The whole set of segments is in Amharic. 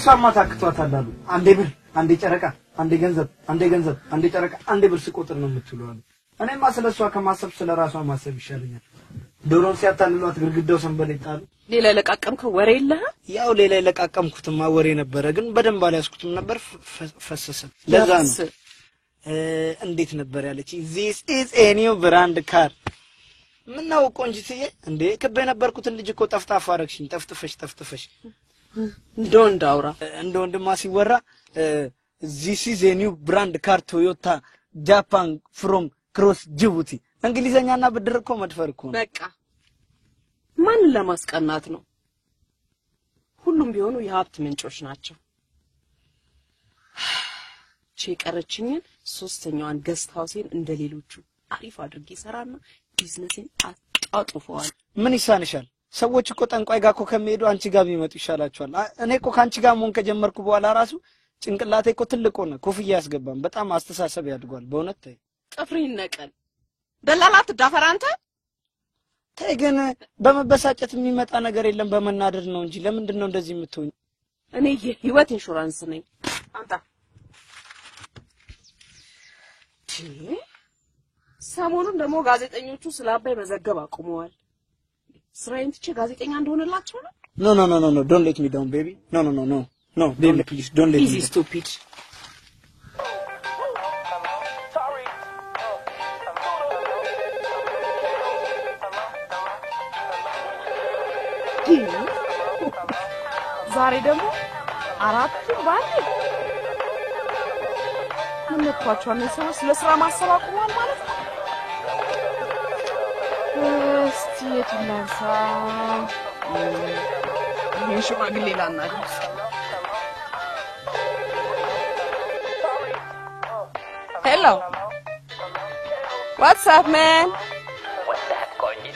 እሷማ ታክቷታል አሉ አንዴ ብር አንዴ ጨረቃ አንዴ ገንዘብ አንዴ ጨረቃ አንዴ ብር ሲቆጥር ነው የምትለው አሉ እኔማ ስለሷ ከማሰብ ስለራሷ ማሰብ ይሻለኛል ዶሮን ሲያታልሏት ግርግዳው ሰንበሌጣሉ ሌላ ለቃቀምከው ወሬ የለህ ያው ሌላ ለቃቀምኩትማ ወሬ ነበር ግን በደንብ አልያዝኩትም ነበር ፈሰሰ ለዛ ነው እንዴት ነበር ያለች this is a new brand car ምን ነው ቆንጅትዬ እንዴ ከበ ነበርኩት ልጅ እኮ ጠፍጣፋ አረግሽኝ ጠፍጥፈሽ ዶንት አውራ እንደ ወንድማ ሲወራ this is a new brand car Toyota Japan from cross Djibouti እንግሊዘኛና ብድር እኮ መድፈር እኮ በቃ ማን ለማስቀናት ነው ሁሉም ቢሆኑ የሀብት ምንጮች ናቸው ቼቀረችኝን ሶስተኛዋን ገስት ሃውሴን እንደሌሎቹ አሪፍ አድርጌ ሰራና ቢዝነስን አጣጥፈዋል ምን ይሳንሻል ሰዎች እኮ ጠንቋይ ጋር እኮ ከመሄዱ አንቺ ጋር ቢመጡ ይሻላችኋል እኔ እኮ ካንቺ ጋር ሞን ከጀመርኩ በኋላ ራሱ ጭንቅላቴ እኮ ትልቅ ሆነ ኮፍያ ያስገባም በጣም አስተሳሰብ ያድጓል በእውነት ታይ ጥፍሪን ነቀል ደላላት ዳፈራንተ ተገነ በመበሳጨት የሚመጣ ነገር የለም በመናደድ ነው እንጂ ለምንድን ነው እንደዚህ የምትሆኝ እኔ የህይወት ኢንሹራንስ ነኝ አንተ ሰሞኑን ደግሞ ጋዜጠኞቹ ስላባይ መዘገብ አቁመዋል ስራዬን ትቼ ጋዜጠኛ እንደሆነላችሁ ነው no don't let me down baby no baby please don't let me down stupid ዛሬ ደግሞ አራቱ ባል ምን ልኳቸው ነው ሰው ለስራ ማሰባቁማል ማለት ነው እስቲ የትላንሳ የሽማግሌ ላናግስ Hello What's up man What's up ቆንጂ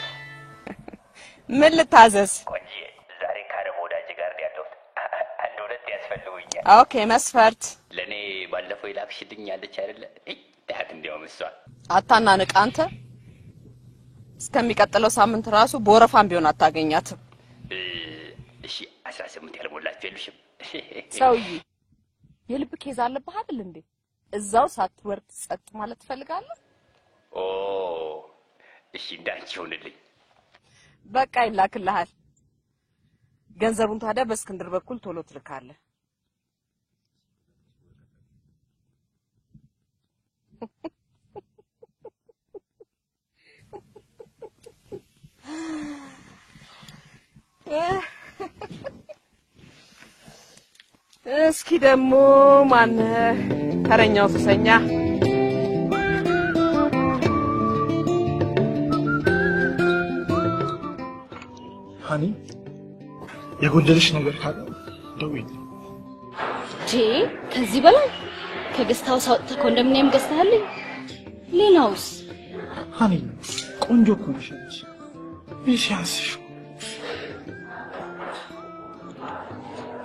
ምን ልታዘዝ ቆንጂ ዛሬ ካረም ወዳጅ ጋር ያለው አንድ ሁለት ያስፈልጉኛል ኦኬ መስፈርት ለኔ ባለፈው ይላክሽልኝ ያለች አይደለ ዳት እንደው መስዋል አታናንቅ አንተ እስከሚቀጥለው ሳምንት ራሱ በወረፋም ቢሆን አታገኛትም እሺ 18 ያልሞላችሁ የሉሽም ሰውዬ የልብ ኬዝ አለብህ አይደል እንዴ እዛው ሳትወርድ ጸጥ ማለት ትፈልጋለህ ኦ እሺ እንዳንቺ ሆነልኝ በቃ ይላክልሃል ገንዘቡን ታዲያ በእስክንድር በኩል ቶሎ ትልካለህ እስኪ ደግሞ ማን ተረኛው ተሰኛ ሃኒ የጎደልሽ ነገር ካለ ደውይ ከዚህ በላይ ከገስታው ሳውጥተ ኮንዶሚኒየም ገዝተሃልኝ ሌላውስ ሃኒ ቆንጆ እኮ ነሽ ይሻስሽ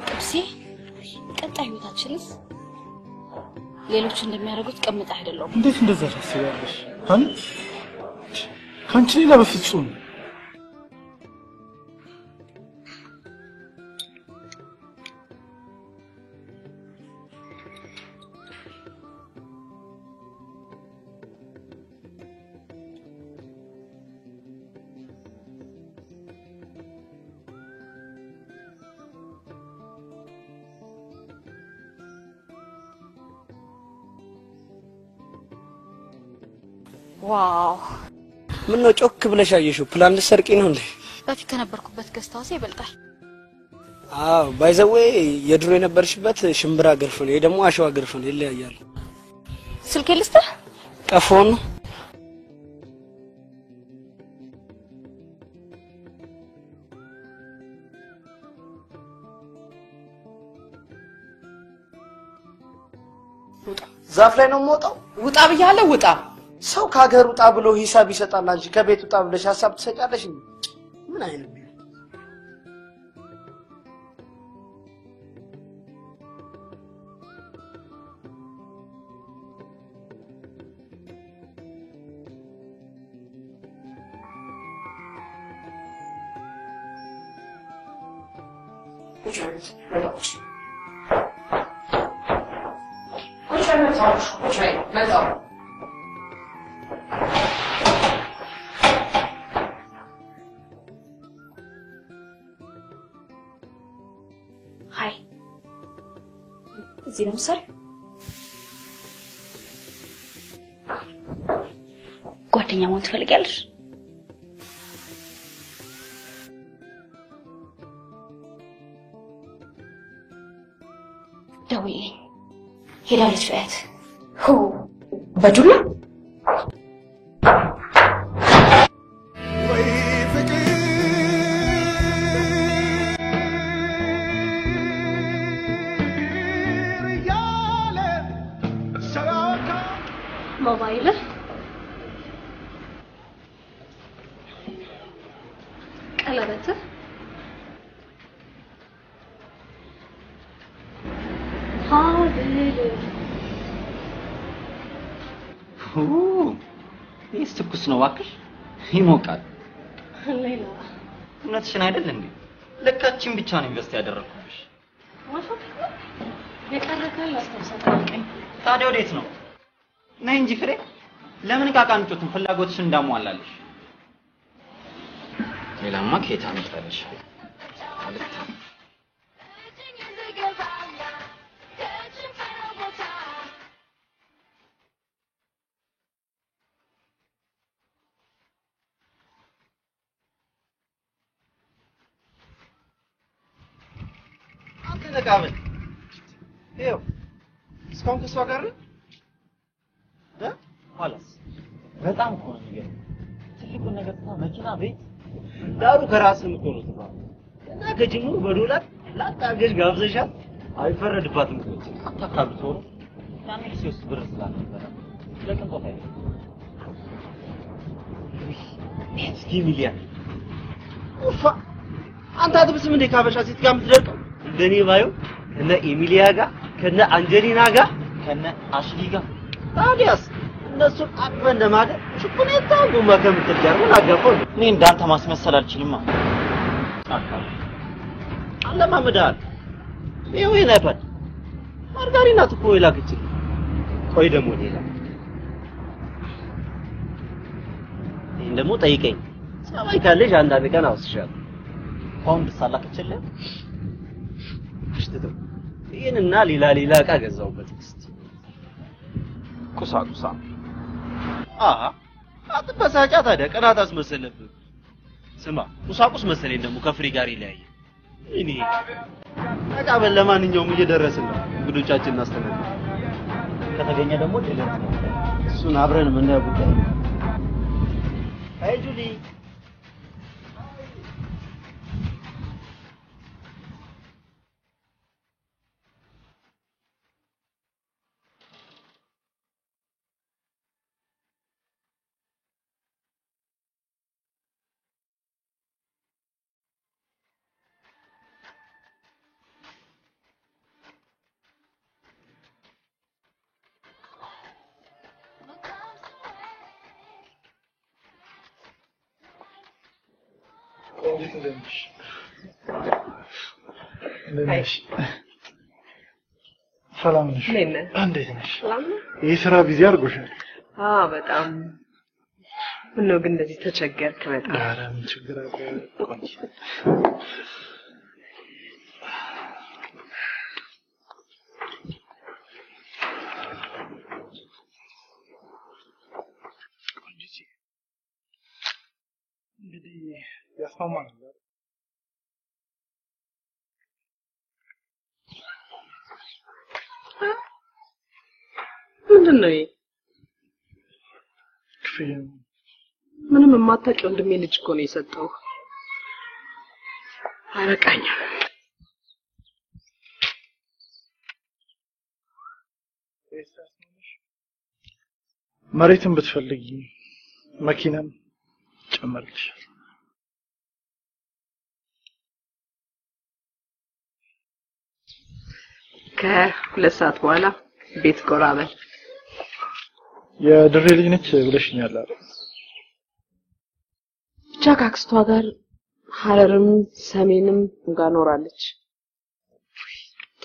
ጥብሴ ቀጣይ ህይወታችንስ ሌሎች እንደሚያደርጉት ቀምጣ አይደለም እንዴት እንደዛ ታስቢያለሽ ሃኒ ካንቺ ሌላ በፍጹም ዋው ምን ነው ጮክ ብለሽ አየሽው ፕላን ልሰርቂ ነው እንዴ በፊት ከነበርኩበት ገስታውስ ይበልጣል አዎ ባይ ዘ ዌይ የድሮ የነበርሽበት ሽምብራ ገርፍ ነው ደግሞ አሸዋ ገርፍ ነው ይለያያል ስልኬ ልስጥህ ቀፎን ዛፍ ላይ ነው ሞጣው ውጣ ብያለሁ ውጣ ሰው ካገር ውጣ ብሎ ሂሳብ ይሰጣል አንቺ ከቤት ውጣ ብለሽ ሐሳብ ትሰጫለሽ ምን አይነት መጣሁ ቁጭይ መጣሁ ሃይ እዚህ ነው ሰር ጓደኛ መሆን ትፈልጊያለሽ? ደውዬ ሄዳለች ፈያት ሆ በዱላ ሞባይል ቀለበት ይስ ትኩስ ነው ዋክሽ ይሞቃል ሌላ እውነትሽን አይደል እንዴ ለካችን ብቻ ነው ኢንቨስት ያደረኩሽ ማሾፍ የቀረከል አስተሳሰብኝ ታዲያ ወዴት ነው ነይ እንጂ ፍሬ ለምን ቃቃንጮትን ፍላጎትሽን እንዳሟላለሽ ሌላማ ከየት አመጣለሽ አለታ ተቃበል ይኸው እስካሁን ከሷ ጋር ኋላስ በጣም እኮ ነው የሚገርም ትልቁ ነገር መኪና ቤት ዳሩ ከራስህ እኮ ነው ተባለ እና ከጅምሩ በዶላር ላጣገሽ ጋብዘሻት አይፈረድባትም እኮ አታካብቶ ያኔ ሲውስ ብር ስላልነበረ ለቅንጦት አይደል እስኪ ሚሊያ ኡፋ አንተ አትብስም እንደ ካበሻ ሴት ጋር የምትደርቀው እንደኔ ባዩ ከነ ኤሚሊያ ጋር ከነ አንጀሊና ጋር ከነ አሽሊ ጋር ታዲያስ እነሱ አጥበን ለማገር ሹኩኔታው ጉማከም ተጋር ምን አጋፈው እኔ እንዳንተ ማስመሰል አልችልም አካል አለማመዳል ይሄው ይነፈት ማርጋሪና ትኮ ይላክችል ቆይ ደሞ ሌላ ይሄን ደሞ ጠይቀኝ ሰማይ ካለሽ አንዳንድ ቀን አውስሻለሁ ፓውንድ ሳላክችልህ አሽተው ይሄንና ሌላ ዕቃ ገዛውበት እስቲ ቁሳቁሳ አትበሳጫ ታዲያ ቀናት አስመሰለብህ ስማ ቁሳቁስ መሰለኝ ደግሞ ከፍሪ ጋር ይለያየ እኔ ተቃበል ለማንኛውም እየደረስን ነው እንግዶቻችንን እናስተናግድ ከተገኘ ደግሞ ድለት ነው እሱን አብረን የምናየው ጉዳይ ነው አይ ጁሊ ሰላም ነሽ? እንዴት ነሽ? የሥራ ቢዚ አድርጎሻል? በጣም ምነው ግን እንደዚህ ተቸገርክ በጣም? ኧረ ምን ችግር አለ? ቆይ እንግዲህ ያስማማናል ምንድነው ይሄ? ክፍያ ምንም የማታውቂው ወንድሜ ልጅ እኮ ነው የሰጠው። አረቃኝ መሬትን ብትፈልጊ መኪናም ጨመርልሽ ከሁለት ሰዓት በኋላ ቤት ቆራበል የድሬ ልጅ ነች ብለሽኛል አይደል? ብቻ ከአክስቷ ጋር ሐረርም ሰሜንም ጋር ኖራለች።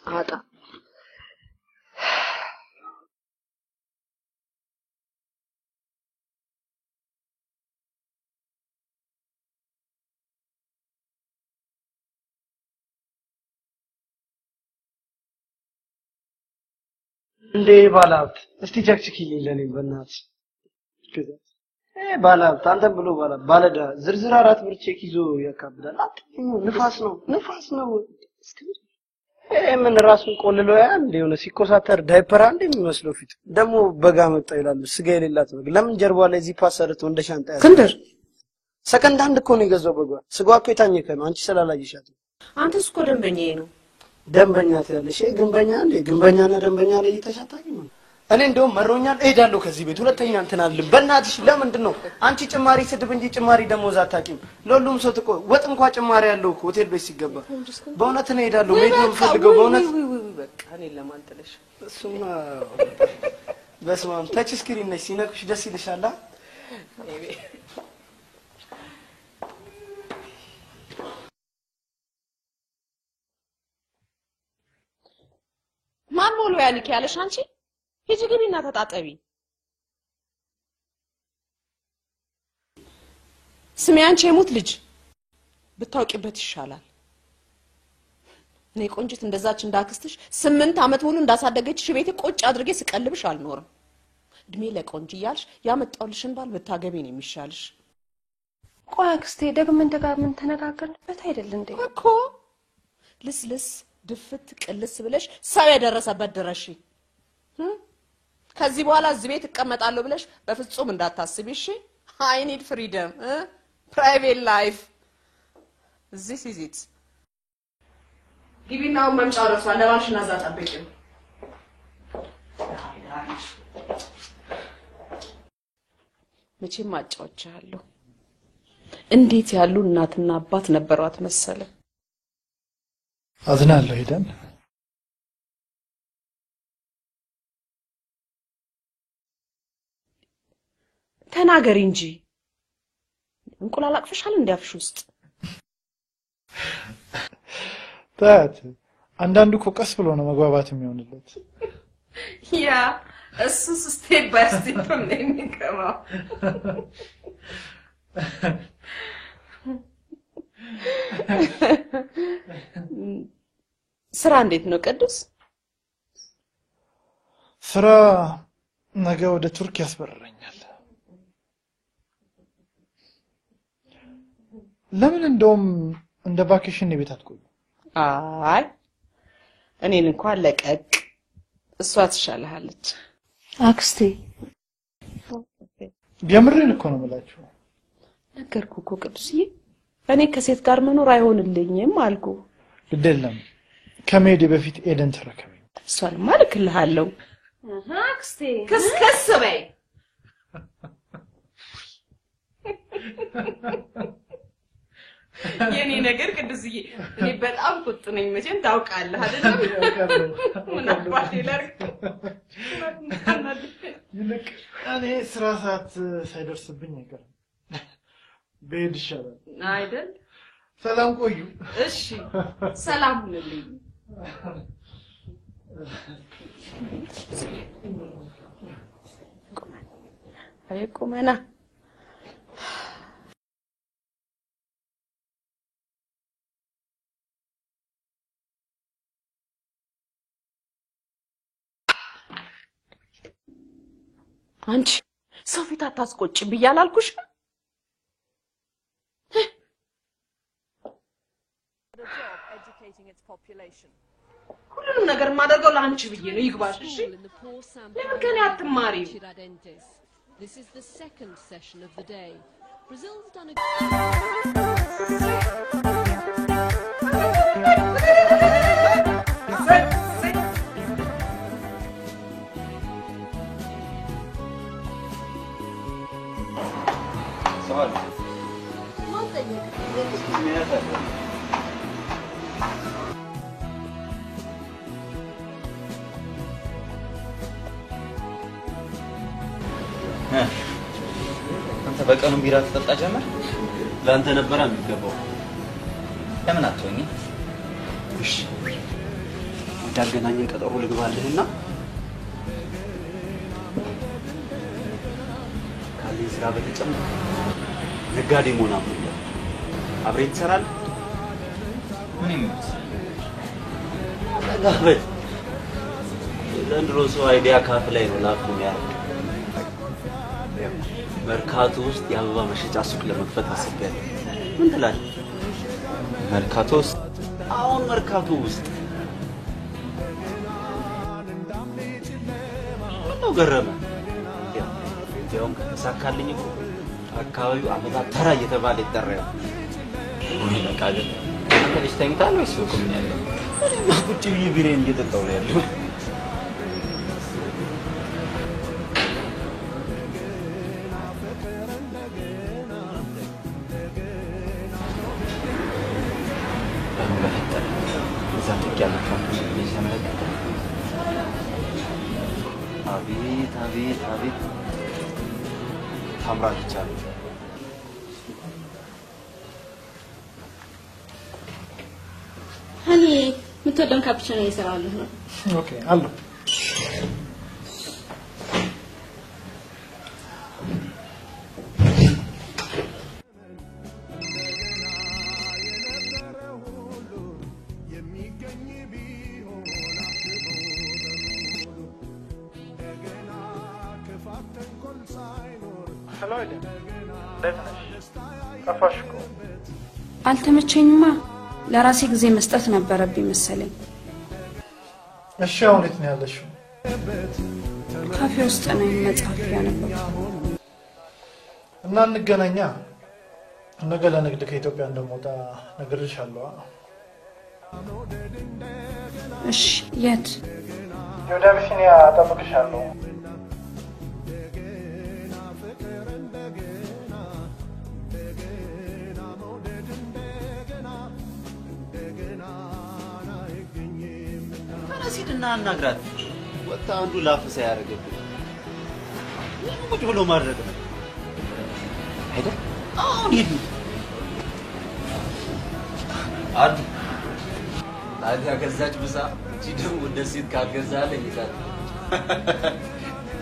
ጣጣ እንዴ ባላብት እስቲ ቸክችኪልኝ ለኔ በእናትሽ ባላብት አንተም ብሎ ባለዳ ዝርዝር 4 ብር ቼክ ይዞ ያካብዳል አትኝ ንፋስ ነው ምን ራሱን ቆልሎ ያ እንደ የሆነ ሲኮሳተር ዳይፐር አንድ የሚመስለው ፊት ደግሞ በጋ መጣ ይላሉ ስጋ የሌላት ነው ለምን ጀርባ ላይ እዚህ ፓሰርቶ እንደ ሻንጣ ያዘ ክንደር ሰከንድ አንድ እኮ ነው የገዛው በጋ ስጋው እኮ የታኘከ ነው አንቺ ስላላየሻት አንተስ እኮ ደንበኛዬ ነው ደንበኛ ትያለሽ ግንበኛና ደንበኛ ላይ እየተሻታኝ ነው እኔ እንደውም መሮኛል እሄዳለሁ ከዚህ ቤት ሁለተኛ እንትን አልልም በእናትሽ ለምንድን ነው አንቺ ጭማሪ ስድብ እንጂ ጭማሪ ደሞዝ አታውቂም ለሁሉም ሰው ተቆ ወጥ እንኳን ጭማሪ ያለው እኮ ሆቴል ቤት ሲገባ በእውነት ነው እሄዳለሁ መሄድ ነው የምፈልገው በእውነት በቃ እኔ ለማንጠለሽ እሱማ በስማም ታች ስክሪን ነሽ ሲነኩሽ ደስ ይልሻል ማን ሞሎ ያልክ ያለሽ አንቺ ሂጂ ግቢና ተጣጣቢ ስሚ አንቺ የሙት ልጅ ብታውቂበት ይሻላል እኔ ቆንጅት እንደዛች እንዳክስትሽ 8 አመት ሙሉ እንዳሳደገችሽ ቤቴ ቆጭ አድርጌ ስቀልብሽ አልኖርም እድሜ ለቆንጅ ይያልሽ ያመጣውልሽን ባል ብታገቢ ነው የሚሻልሽ ቆይ አክስቴ ደግመን ደጋግመን ተነጋገርንበት አይደል እንዴ እኮ ልስልስ ድፍት ቅልስ ብለሽ ሰው ያደረሰበት ድረሽ ከዚህ በኋላ እዚህ ቤት እቀመጣለሁ ብለሽ በፍጹም እንዳታስቢ እሺ I need freedom private life this is it ግቢናው መምጫው ደርሷል ለባልሽና እዛ ጠብቂው መቼም አጫውቻለሁ እንዴት ያሉ እናትና አባት ነበሯት መሰለ አዝናለሁ ሄደን ተናገሪ እንጂ እንቁላል አቅፈሻል እንዲያፍሽ ውስጥ ታት አንዳንዱ እኮ ቀስ ብሎ ነው መግባባት የሚሆንለት ያ እሱ ስቴፕ ባይ ስቴፕ ነው የሚገባው ስራ እንዴት ነው ቅዱስ ስራ ነገ ወደ ቱርክ ያስበረኛል ለምን እንደውም እንደ ቫኬሽን ቤት አትቆዩ አይ እኔን እንኳን ለቀቅ እሷ ትሻለሃለች አክስቴ የምሬን እኮ ነው የምላችሁ ነገርኩ እኮ ቅዱስዬ እኔ ከሴት ጋር መኖር አይሆንልኝም አልኩ ግዴለም ከመሄዴ በፊት ኤደን ተረከበኝ እሷን ማልክልሃለሁ አክስቴ ከስከስ በይ የኔ ነገር ቅዱስዬ እኔ በጣም ቁጥ ነኝ መቼም ታውቃለህ አይደል ምን አባቴ ላርክ ይልቅ እኔ ስራ ሰዓት ሳይደርስብኝ አይቀርም በሄድ ይሻላል አይደል ሰላም ቆዩ እሺ ሰላም ሁንልኝ አይቆመና አንቺ ሰው ፊት አታስቆጭ ብያላልኩሽ ሁሉንም ነገር ማደርገው ለአንቺ ብዬ ነው ይግባሽ እሺ ለምን ከኔ አትማሪ This is the second session of the day. Brazil's done አንተ በቀኑ ቢራ ተጠጣ ጀመር ላንተ ነበር የሚገባው ለምን አትሆኚ እሺ እንዳገናኘን ቀጠሮ ልግባልህና ካለኝ ስራ በተጨማሪ ነጋዴ መሆን አምሮኛል አብረን እንሰራለን ምን ይመስል ነጋዴ ዘንድሮ ሰው አይዲያ ካፍ ላይ ነው ላፍ የሚያደርግ መርካቶ ውስጥ የአበባ መሸጫ ሱቅ ለመክፈት አስቤያለሁ ምን ትላለህ መርካቶ ውስጥ አሁን መርካቶ ውስጥ ነው ገረመ ያው ተሳካልኝ እኮ አካባቢው አበባ ተራ እየተባለ ይጠራል ወይ በቃ ግን አንተ ተኝታል ወይስ ሱቁም ያለው ቁጭ ብዬ ቢሬን እየጠጣሁ ነው ያለው አቤት ታምራለች አሉ ሀኒ ምትወደውን ካፕቺኖ እየሰራሁልህ ነው ኦኬ አሉ አልተመቸኝማ ለራሴ ጊዜ መስጠት ነበረብኝ መሰለኝ እሺ አሁን የት ነው ያለሽው ካፌ ውስጥ ነኝ መጽሐፍ ያነበብኩ እና እንገናኛ ነገ ለንግድ ከኢትዮጵያ እንደምወጣ ነግሬሻለሁ እሺ የት ወደ አቢሲኒያ እጠብቅሻለሁ ሲድና አናግራት ወጣ አንዱ ላፍሳ ያረጋግጥ ቁጭ ብሎ ማድረግ ነው አይደል አሁን ሂዱ አድ ታዲያ ገዛች ብሳ ሲደም ወደ ሲት ካገዛለ ይዛል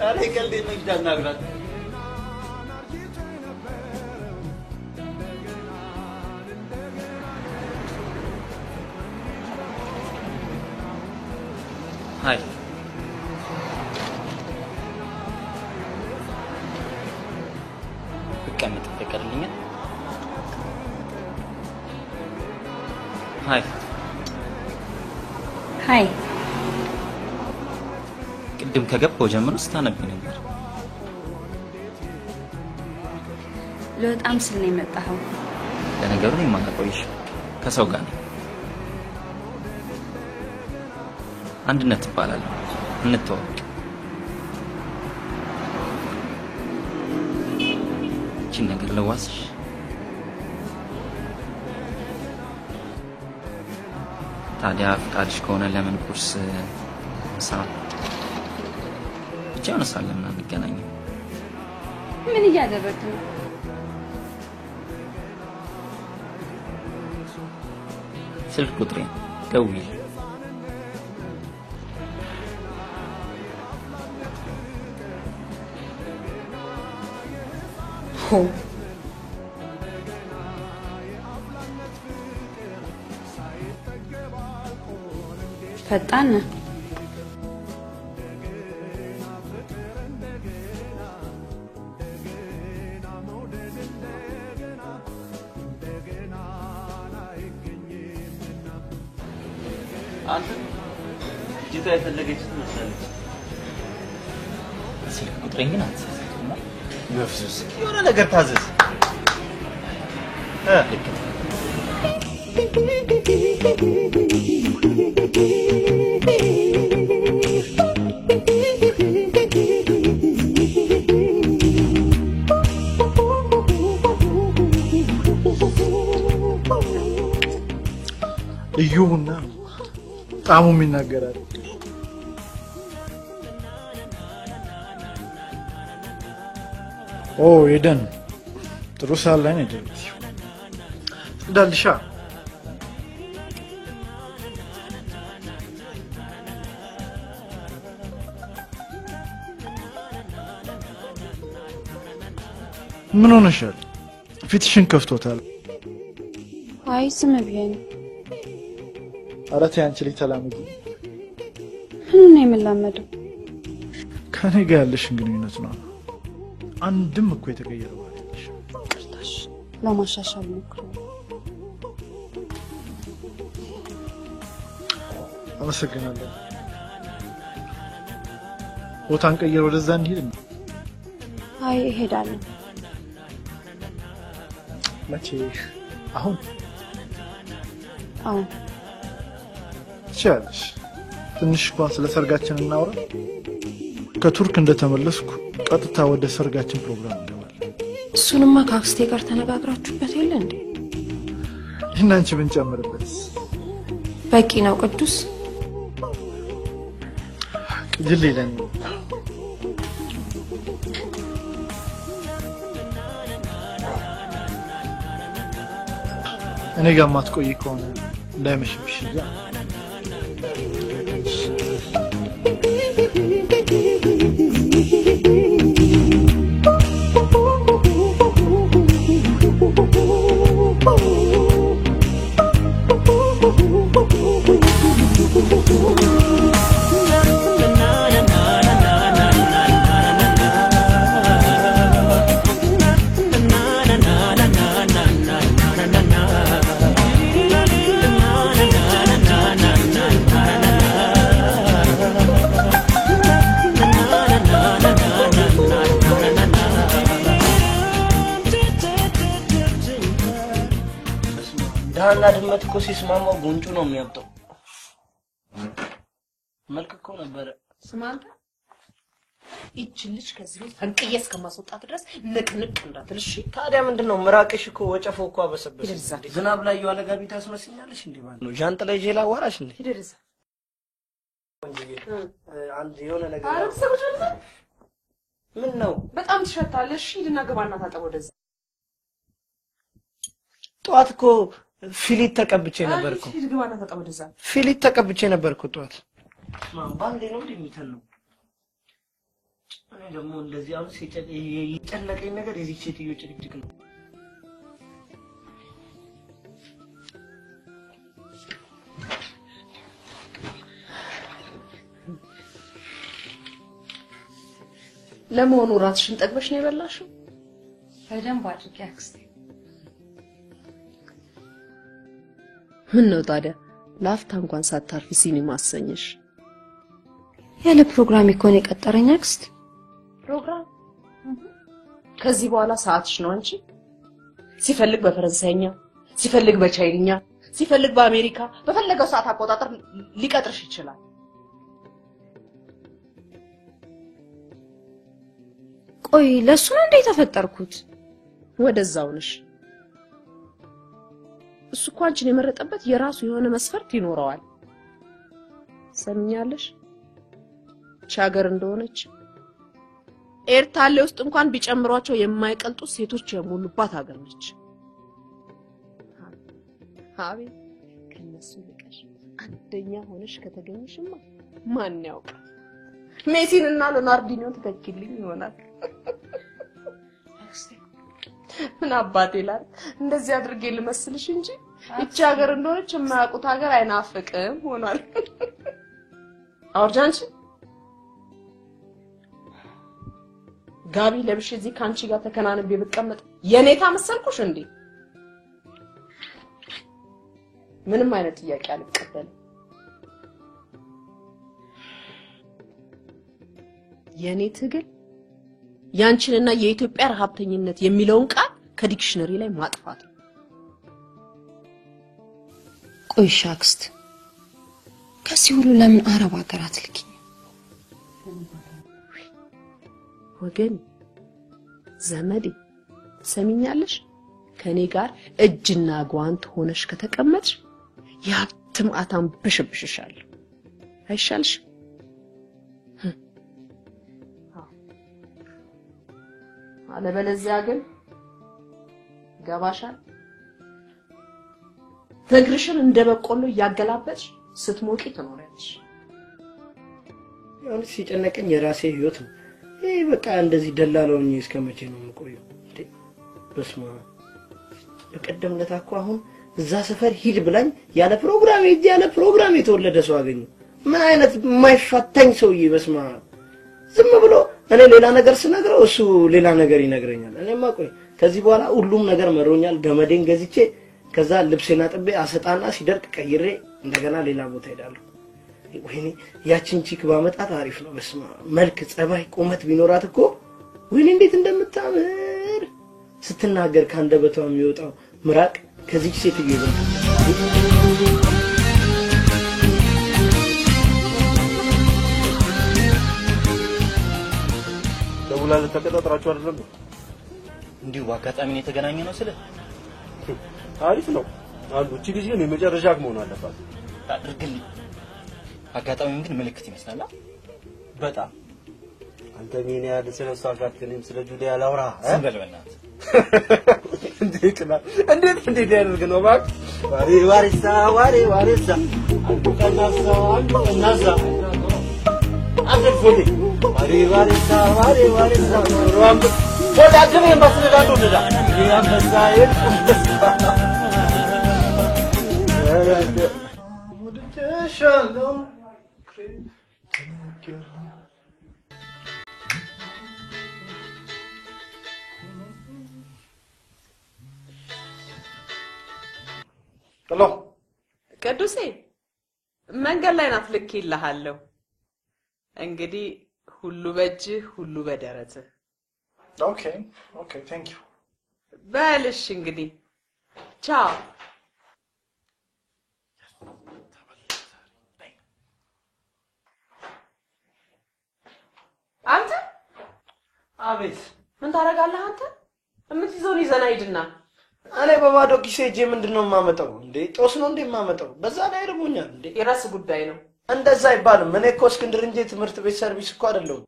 አሬ ቀልዴ ነግዳ አናግራት Hi. ብቀመጥ ፈቀድልኛል? Hi. Hi. ቅድም ከገባው ጀምሮ ስታነብ ነበር። ለጣም ስለ ነው የመጣው። ለነገሩ ነው የማቆይሽ ከሰው ጋር ነው። አንድነት ይባላል እንተዋወቅ እቺን ነገር ለዋስሽ ታዲያ ፍቃድሽ ከሆነ ለምን ቁርስ ሰዓት ብቻ ነው ሳለምና እንገናኝ ምን እያደረክ ነው ስልክ ቁጥሬ ደውዪ ፈጣን አንተ ጂታ የፈለገች ትመስላለች ስልክ ቁጥሬን ግን አትሰጥም ነፍሱስ የሆነ ነገር ታዘዝ ልዩና ጣሙም ይናገራል ኦ ኤደን ጥሩ ሳላኝ ነው እንዳልሻ ምን ሆነሻል ፊትሽን ከፍቶታል አይ ስም ቢያኝ አራት ያንቺ ልጅ ተላምጂ ምን ነው የምላመደው ከኔ ጋር ያለሽን ግንኙነት ነው አንድም እኮ የተቀየረው አይደለሽ ቅርታሽ ለማሻሻል ሞክሩ አመሰግናለሁ ቦታን ቀይር ወደዛ እንሂድ አይ እሄዳለሁ መቼ አሁን አሁን ቻለሽ ትንሽ እንኳን ስለ ሰርጋችን እናውራ ከቱርክ እንደተመለስኩ ቀጥታ ወደ ሰርጋችን ፕሮግራም እንገባለን እሱንማ ከአክስቴ ጋር ተነጋግራችሁበት የለ እንዴ እናንቺ ብንጨምርበት በቂ ነው ቅዱስ ቅጅል ይለን እኔ ጋር ማትቆይ ከሆነ እንዳይመሽብሽ ያ ዳና ድመት እኮ ሲስማማው ጉንጩ ነው የሚያብጠው መልክ እኮ ነበር ስማንተ ይችልሽ ከዚህ ቤት ፈንቅዬ እስከማስወጣት ድረስ ንቅንቅ እንዳትል እሺ ታዲያ ምንድነው ምራቅሽ እኮ ወጨፎ እኮ አበሰበሰ ዝናብ ላይ ያለ ጋቢ ታስመስኛለሽ እንዴ ማለት ነው ጃንጥላ ይዤ ላዋራሽ እንዴ ይደርስ አንድ የሆነ ነገር ምን ነው በጣም ትሸታለሽ ሂድና ግባና ታጠብ ወደዛ ጧት እኮ ፊሊት ተቀብቼ ነበርኩ ሂድ ግባና ታጠብ ወደዛ ፊሊት ተቀብቼ ነበርኩ ጧት ባንዴ ነው እንደሚተነው እኔ ደግሞ እንደዚህ አሁን ይጨነቀኝ ነገር የዚህ ሴትዮ ጭቅጭቅ ነው ለመሆኑ ራስሽን ጠግበሽ ነው የበላሽው በደንብ አድርጌ አክስቴ ምን ነው ታዲያ ላፍታ እንኳን ሳታርፊ ሲኒማ አሰኘሽ ያለ ፕሮግራም ይኮን የቀጠረኝ አክስት ፕሮግራም ከዚህ በኋላ ሰዓትሽ ነው አንቺ ሲፈልግ በፈረንሳይኛ ሲፈልግ በቻይንኛ ሲፈልግ በአሜሪካ በፈለገው ሰዓት አቆጣጠር ሊቀጥርሽ ይችላል ቆይ ለሱ ነው እንዴ ተፈጠርኩት ወደዛው ነሽ እሱ እኮ አንቺን የመረጠበት የራሱ የሆነ መስፈርት ይኖረዋል ሰምኛለሽ ቻገር እንደሆነች ኤርታሌ ውስጥ እንኳን ቢጨምሯቸው የማይቀልጡ ሴቶች የሞሉባት ሀገር ነች አቤት ከነሱ ልቀሽ አንደኛ ሆነሽ ከተገኘሽማ ማን ያውቃል ሜሲንና ሎናርዲኒዮን ተከክልኝ ይሆናል ምን አባቴ ላል እንደዚህ አድርጌ ልመስልሽ እንጂ እቺ ሀገር እንደሆነች የማያውቁት ሀገር አይናፍቅም ሆኗል አውርጃንቺ ጋቢ ለብሽ እዚህ ካንቺ ጋር ተከናንቤ ብቀመጥ የኔታ መሰልኩሽ እንዴ ምንም አይነት ጥያቄ አልቀበልም የኔ ትግል ያንቺንና የኢትዮጵያ ረሃብተኝነት የሚለውን ቃል ከዲክሽነሪ ላይ ማጥፋት ቆይሽ አክስት ከዚህ ሁሉ ለምን አረብ ሀገራት ልኪኝ ወገን ዘመዴ ሰሚኛለሽ ከኔ ጋር እጅና ጓንት ሆነሽ ከተቀመጥሽ ያብትም አታም ብሽብሽሻል አይሻልሽ አለበለዚያ ግን ገባሻል ትግርሽን እንደበቆሎ ያገላበጥሽ ስትሞቂ ትኖሪያለሽ ያው ሲጨነቀኝ የራሴ ህይወት ነው ይሄ በቃ እንደዚህ ደላላውኝ እስከመቼ ነው የምቆየው እንዴ በስማ በቀደም ለታኩ አሁን እዛ ሰፈር ሂድ ብላኝ ያለ ፕሮግራም የተወለደ ሰው አገኘ ምን አይነት የማይፋታኝ ሰውዬ በስማ ዝም ብሎ እኔ ሌላ ነገር ስነግረው እሱ ሌላ ነገር ይነግረኛል እኔማ ቆይ ከዚህ በኋላ ሁሉም ነገር መሮኛል ገመዴን ገዝቼ ከዛ ልብሴና ጥቤ አሰጣና ሲደርቅ ቀይሬ እንደገና ሌላ ቦታ ሄዳለሁ ወይኔ ያቺን ቺክ ባመጣት አሪፍ ነው በስማ መልክ ጸባይ ቁመት ቢኖራት እኮ ወይኔ እንዴት እንደምታምር ስትናገር ካንደበቷ የሚወጣው ምራቅ ከዚህ ሴትዮ ይበልጣል ደውላለህ ተቀጣጥራችሁ አይደለም እንዲሁ በአጋጣሚ ነው የተገናኘ ነው ስለ አሪፍ ነው አንዱ እቺ ልጅ ግን የመጨረሻ መሆን አለባት አድርግልኝ አጋጣሚው ግን ምልክት ይመስላል በጣም አንተ ምን ያህል ስለሷ ጋትንም ስለ ጁሊያ ላውራ ዝምበል በእናትህ እንዴት ያደርግ ነው ባክ ዋሪሳ አንዱ ከናሳ አብዱል ፎዲ ዋሪሳ ሮም ወዳ ግን የማስነዳዱ ደዳ ያንበሳ ወድተሻለው ሄሎ ቅዱሴ መንገድ ላይ ናት ልክ ይልሃለሁ እንግዲህ ሁሉ በእጅህ ሁሉ በደረትህ ኦኬ ታንክ ዩ በልሽ እንግዲህ ቻው አንተ አቤት ምን ታረጋለህ አንተ እምትይዘውን ይዘና ሂድና እኔ በባዶ ኪሴ እጄ ምንድነው የማመጣው እንዴ ጦስ ነው እንዴ የማመጣው በዛ ላይ እርቦኛል እንዴ የራስ ጉዳይ ነው እንደዛ አይባልም እኔ እኮ እስክንድር እንጂ ትምህርት ቤት ሰርቪስ እኮ አይደለም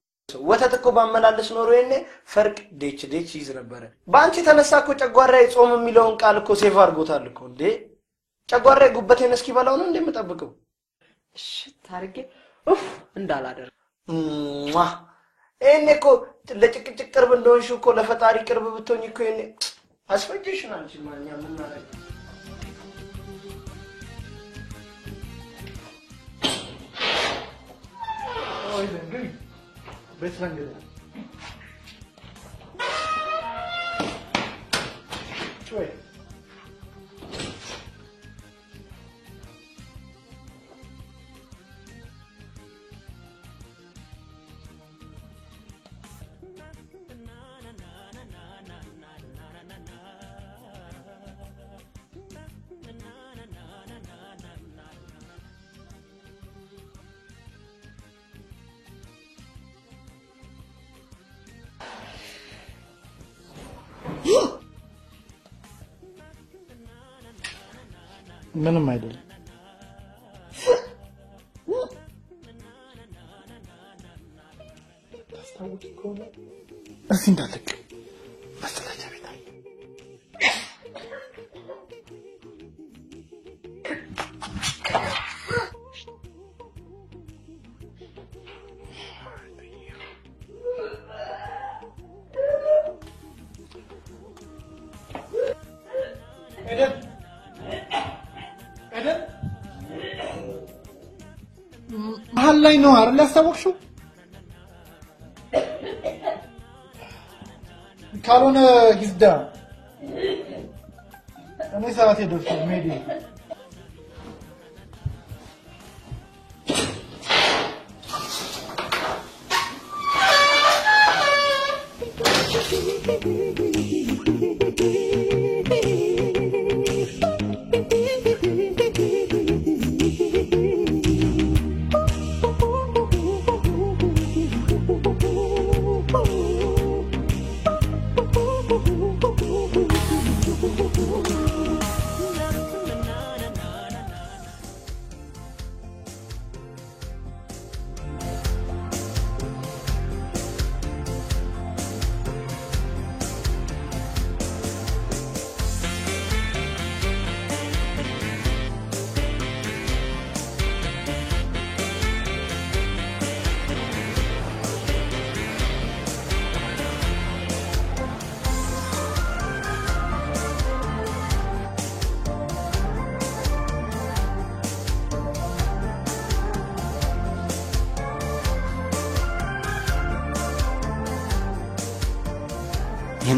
ወተት እኮ ባመላለስ ኖሮ የኔ ፈርቅ ዴች ይዝ ነበር ባንቺ ተነሳ እኮ ጨጓራዬ ጾም የሚለውን ቃል እኮ ሴቭ አድርጎታል እኮ እንዴ ጨጓራዬ ጉበቴን እስኪበላው ነው እንዴ የምጠብቀው እሺ ታርጌ እንዳላደር እኔ እኮ ለጭቅጭቅ ቅርብ እንደሆንሽ እኮ ለፈጣሪ ቅርብ ብትሆኝ እኮ እኔ አስፈጀሽን አንቺ ማኛ ምን ማለት ኦይ ግን በትራንገለ ቾይ ምንም አይደለም ታስታውቂ ከሆነ እዚህ እንዳለቅ መሰለኛ ቤት አለ መሀል ላይ ነው አይደል ያስታወቅሽው ካልሆነ ሂዝዳ እኔ ሰዓት ደርሷል ሜዲ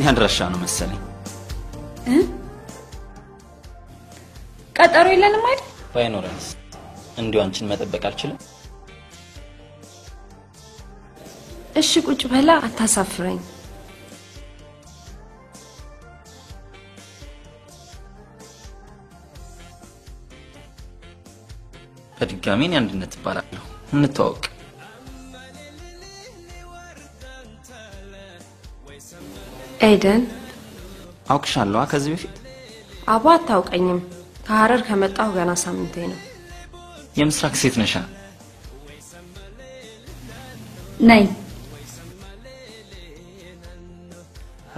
ያድራሻ ነው መሰለኝ ቀጠሮ የለንም አይደል ባይኖርስ እንዲው አንቺን መጠበቅ አልችልም እሺ ቁጭ በላ አታሳፍረኝ በድጋሚ እኔ አንድነት እባላለሁ እንተዋወቅ ኤደን አውቅሻለሁ ከዚህ በፊት አባ አታውቀኝም ከሐረር ከመጣሁ ገና ሳምንቴ ነው የምስራቅ ሴት ነሻ ነይ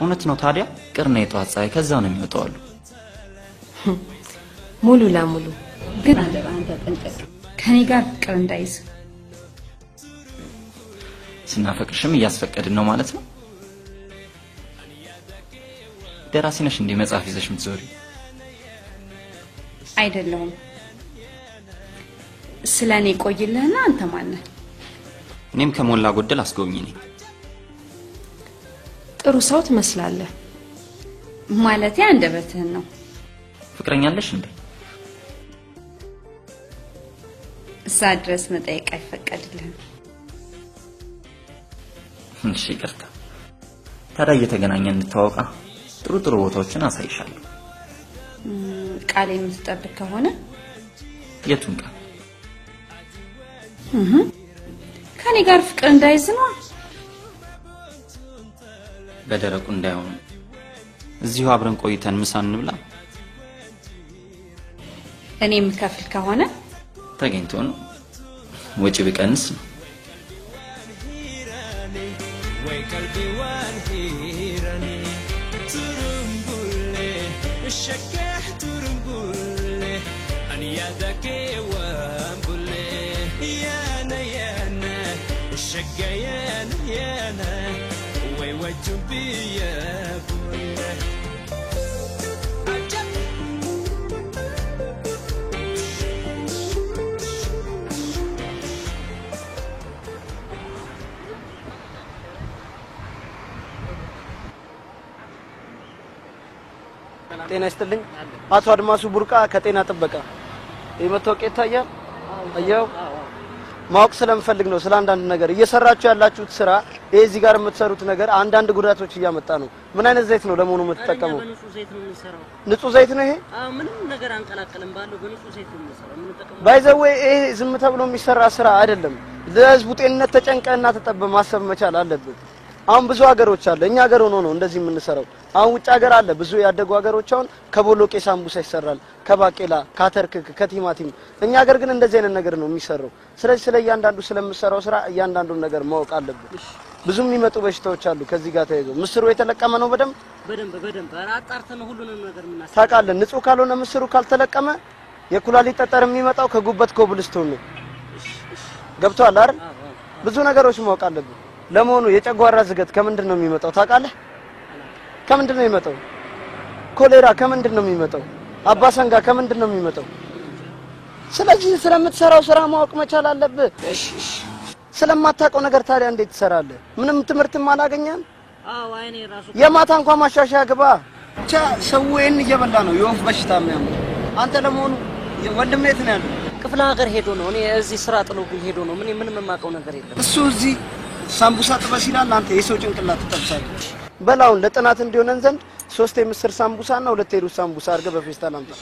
እውነት ነው ታዲያ ቅርና የጧት ፀሐይ ከዛ ነው የሚወጣው አሉ ሙሉ ለሙሉ ግን አንተ ጠንቀቅ ከኔ ጋር ፍቅር እንዳይዝ ስናፈቅርሽም እያስፈቀድን ነው ማለት ነው ደራሲ ነሽ እንዴ መጽሐፍ ይዘሽ ምትዞሪ አይደለም ስለኔ ቆይልህና አንተ ማን እኔም ከሞላ ጎደል አስጎብኝ ነኝ ጥሩ ሰው ትመስላለህ ማለት አንደበትህን ነው ፍቅረኛለሽ እንዴ እዛ ድረስ መጠየቅ አይፈቀድልህም እሺ ይቅርታ ታዲያ እየተገናኘን እንተዋወቃ ጥሩ ጥሩ ቦታዎችን አሳይሻለሁ ቃል የምትጠብቅ ከሆነ የቱን ቃል ከኔ ጋር ፍቅር እንዳይዝ ነው በደረቁ እንዳይሆን እዚሁ አብረን ቆይተን ምሳ እንብላ እኔም ከፍል ከሆነ ተገኝቶ ነው ወጪ ቢቀንስ ነው ጤና ይስጥልኝ አቶ አድማሱ ቡርቃ ከጤና ጥበቃ የመታወቂያ ይታያል አየው ማወቅ ስለምፈልግ ነው ስለ አንዳንድ ነገር እየሰራችሁ ያላችሁት ስራ እዚህ ጋር የምትሰሩት ነገር አንዳንድ ጉዳቶች እያመጣ ነው ምን አይነት ዘይት ነው ለሞኑ የምትጠቀመው ንጹህ ዘይት ነው ይሄ ምንም ነገር አንቀላቀልም ባለው በንጹህ ዘይት ነው የምንሰራው የምንጠቀመው ባይዘው ይሄ ዝም ተብሎ የሚሰራ ስራ አይደለም ለህዝቡ ጤንነት ተጨንቀና ተጠበ ማሰብ መቻል አለበት አሁን ብዙ ሀገሮች አለ እኛ ሀገር ሆኖ ነው እንደዚህ የምንሰራው አሁን ውጭ ሀገር አለ ብዙ ያደጉ ሀገሮች አሁን ከቦሎቄ ሳምቡሳ ይሰራል ከባቄላ ካተርክክ ከቲማቲም እኛ ሀገር ግን እንደዚህ አይነት ነገር ነው የሚሰራው ስለዚህ ስለ እያንዳንዱ ስለምሰራው ስራ እያንዳንዱ ነገር ማወቅ አለብን ብዙ የሚመጡ በሽታዎች አሉ ከዚህ ጋር ተያይዞ ምስሩ የተለቀመ ነው በደንብ አጣርተን ሁሉንም ነገር ምናስ ታውቃለህ ንጹህ ካልሆነ ምስሩ ካልተለቀመ የኩላሊት ጠጠር የሚመጣው ከጉበት ኮብልስቶን ነው ገብቷል አይደል ብዙ ነገሮች ማወቅ አለብን ለሞኑ የጨጓራ ዝገት ከመንድን ነው የሚመጣው ታውቃለህ ከመንድን ነው የሚመጣው ኮሌራ ከመንድን ነው የሚመጣው አባሰንጋ ከመንድን ነው የሚመጣው ስለዚህ ስለምትሰራው ስራ ማወቅ መቻል አለብህ እሺ ስለማታውቀው ነገር ታዲያ እንዴት ትሰራለህ ምንም ትምህርትም አላገኘን አይኔ ራሱ የማታ እንኳን ማሻሻያ ግባ ብቻ ሰውን እየበላ ነው የወፍ በሽታ የሚያመጣ አንተ ለሞኑ ወንድም የት ነው ያለው ክፍለ ሀገር ሄዶ ነው እኔ እዚህ ስራ ጥሎብኝ ሄዶ ነው ምንም የማውቀው ነገር የለም እሱ እዚህ ሳምቡሳ ጥበስ ይላል አንተ የሰው ጭንቅላት ትጠብሳለህ በላውን ለጥናት እንዲሆነን ዘንድ 3 የምስር ሳምቡሳ እና 2 የሩዝ ሳምቡሳ አድርገህ በፌስታል አምጣ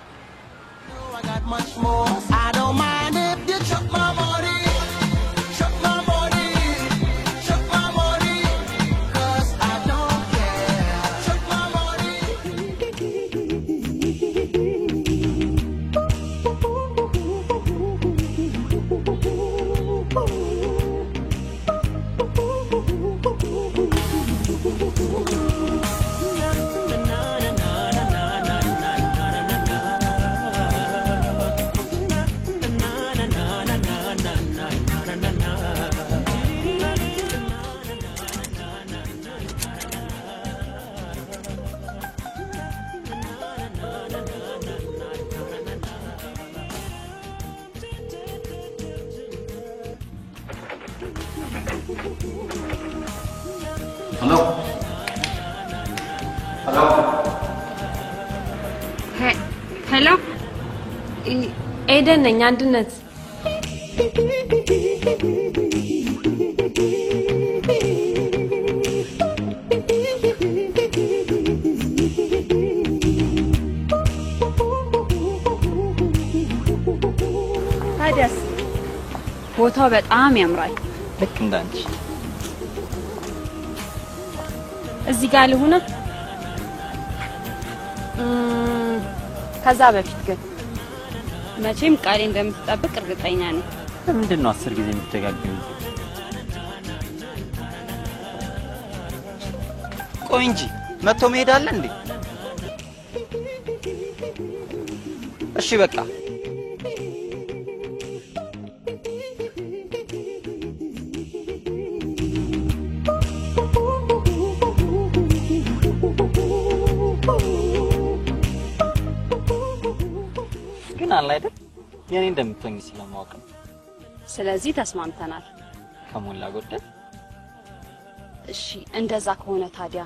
ሄሎ ኤደን ነኝ አንድነት ታዲያስ ቦታው በጣም ያምራል ልክ እንዳንቺ እዚህ ጋር ልሁና ከዛ በፊት ግን መቼም ቃሌ እንደምትጠብቅ እርግጠኛ ነኝ ለምንድን ነው 10 ጊዜ የምትደጋግሚው ቆይ እንጂ መጥቶ መሄድ አለ እንዴ እሺ በቃ ግን አለ አይደል የኔ እንደምትሆኝ ስለማወቅ ስለዚህ ተስማምተናል ከሞላ ጎደል እሺ እንደዛ ከሆነ ታዲያ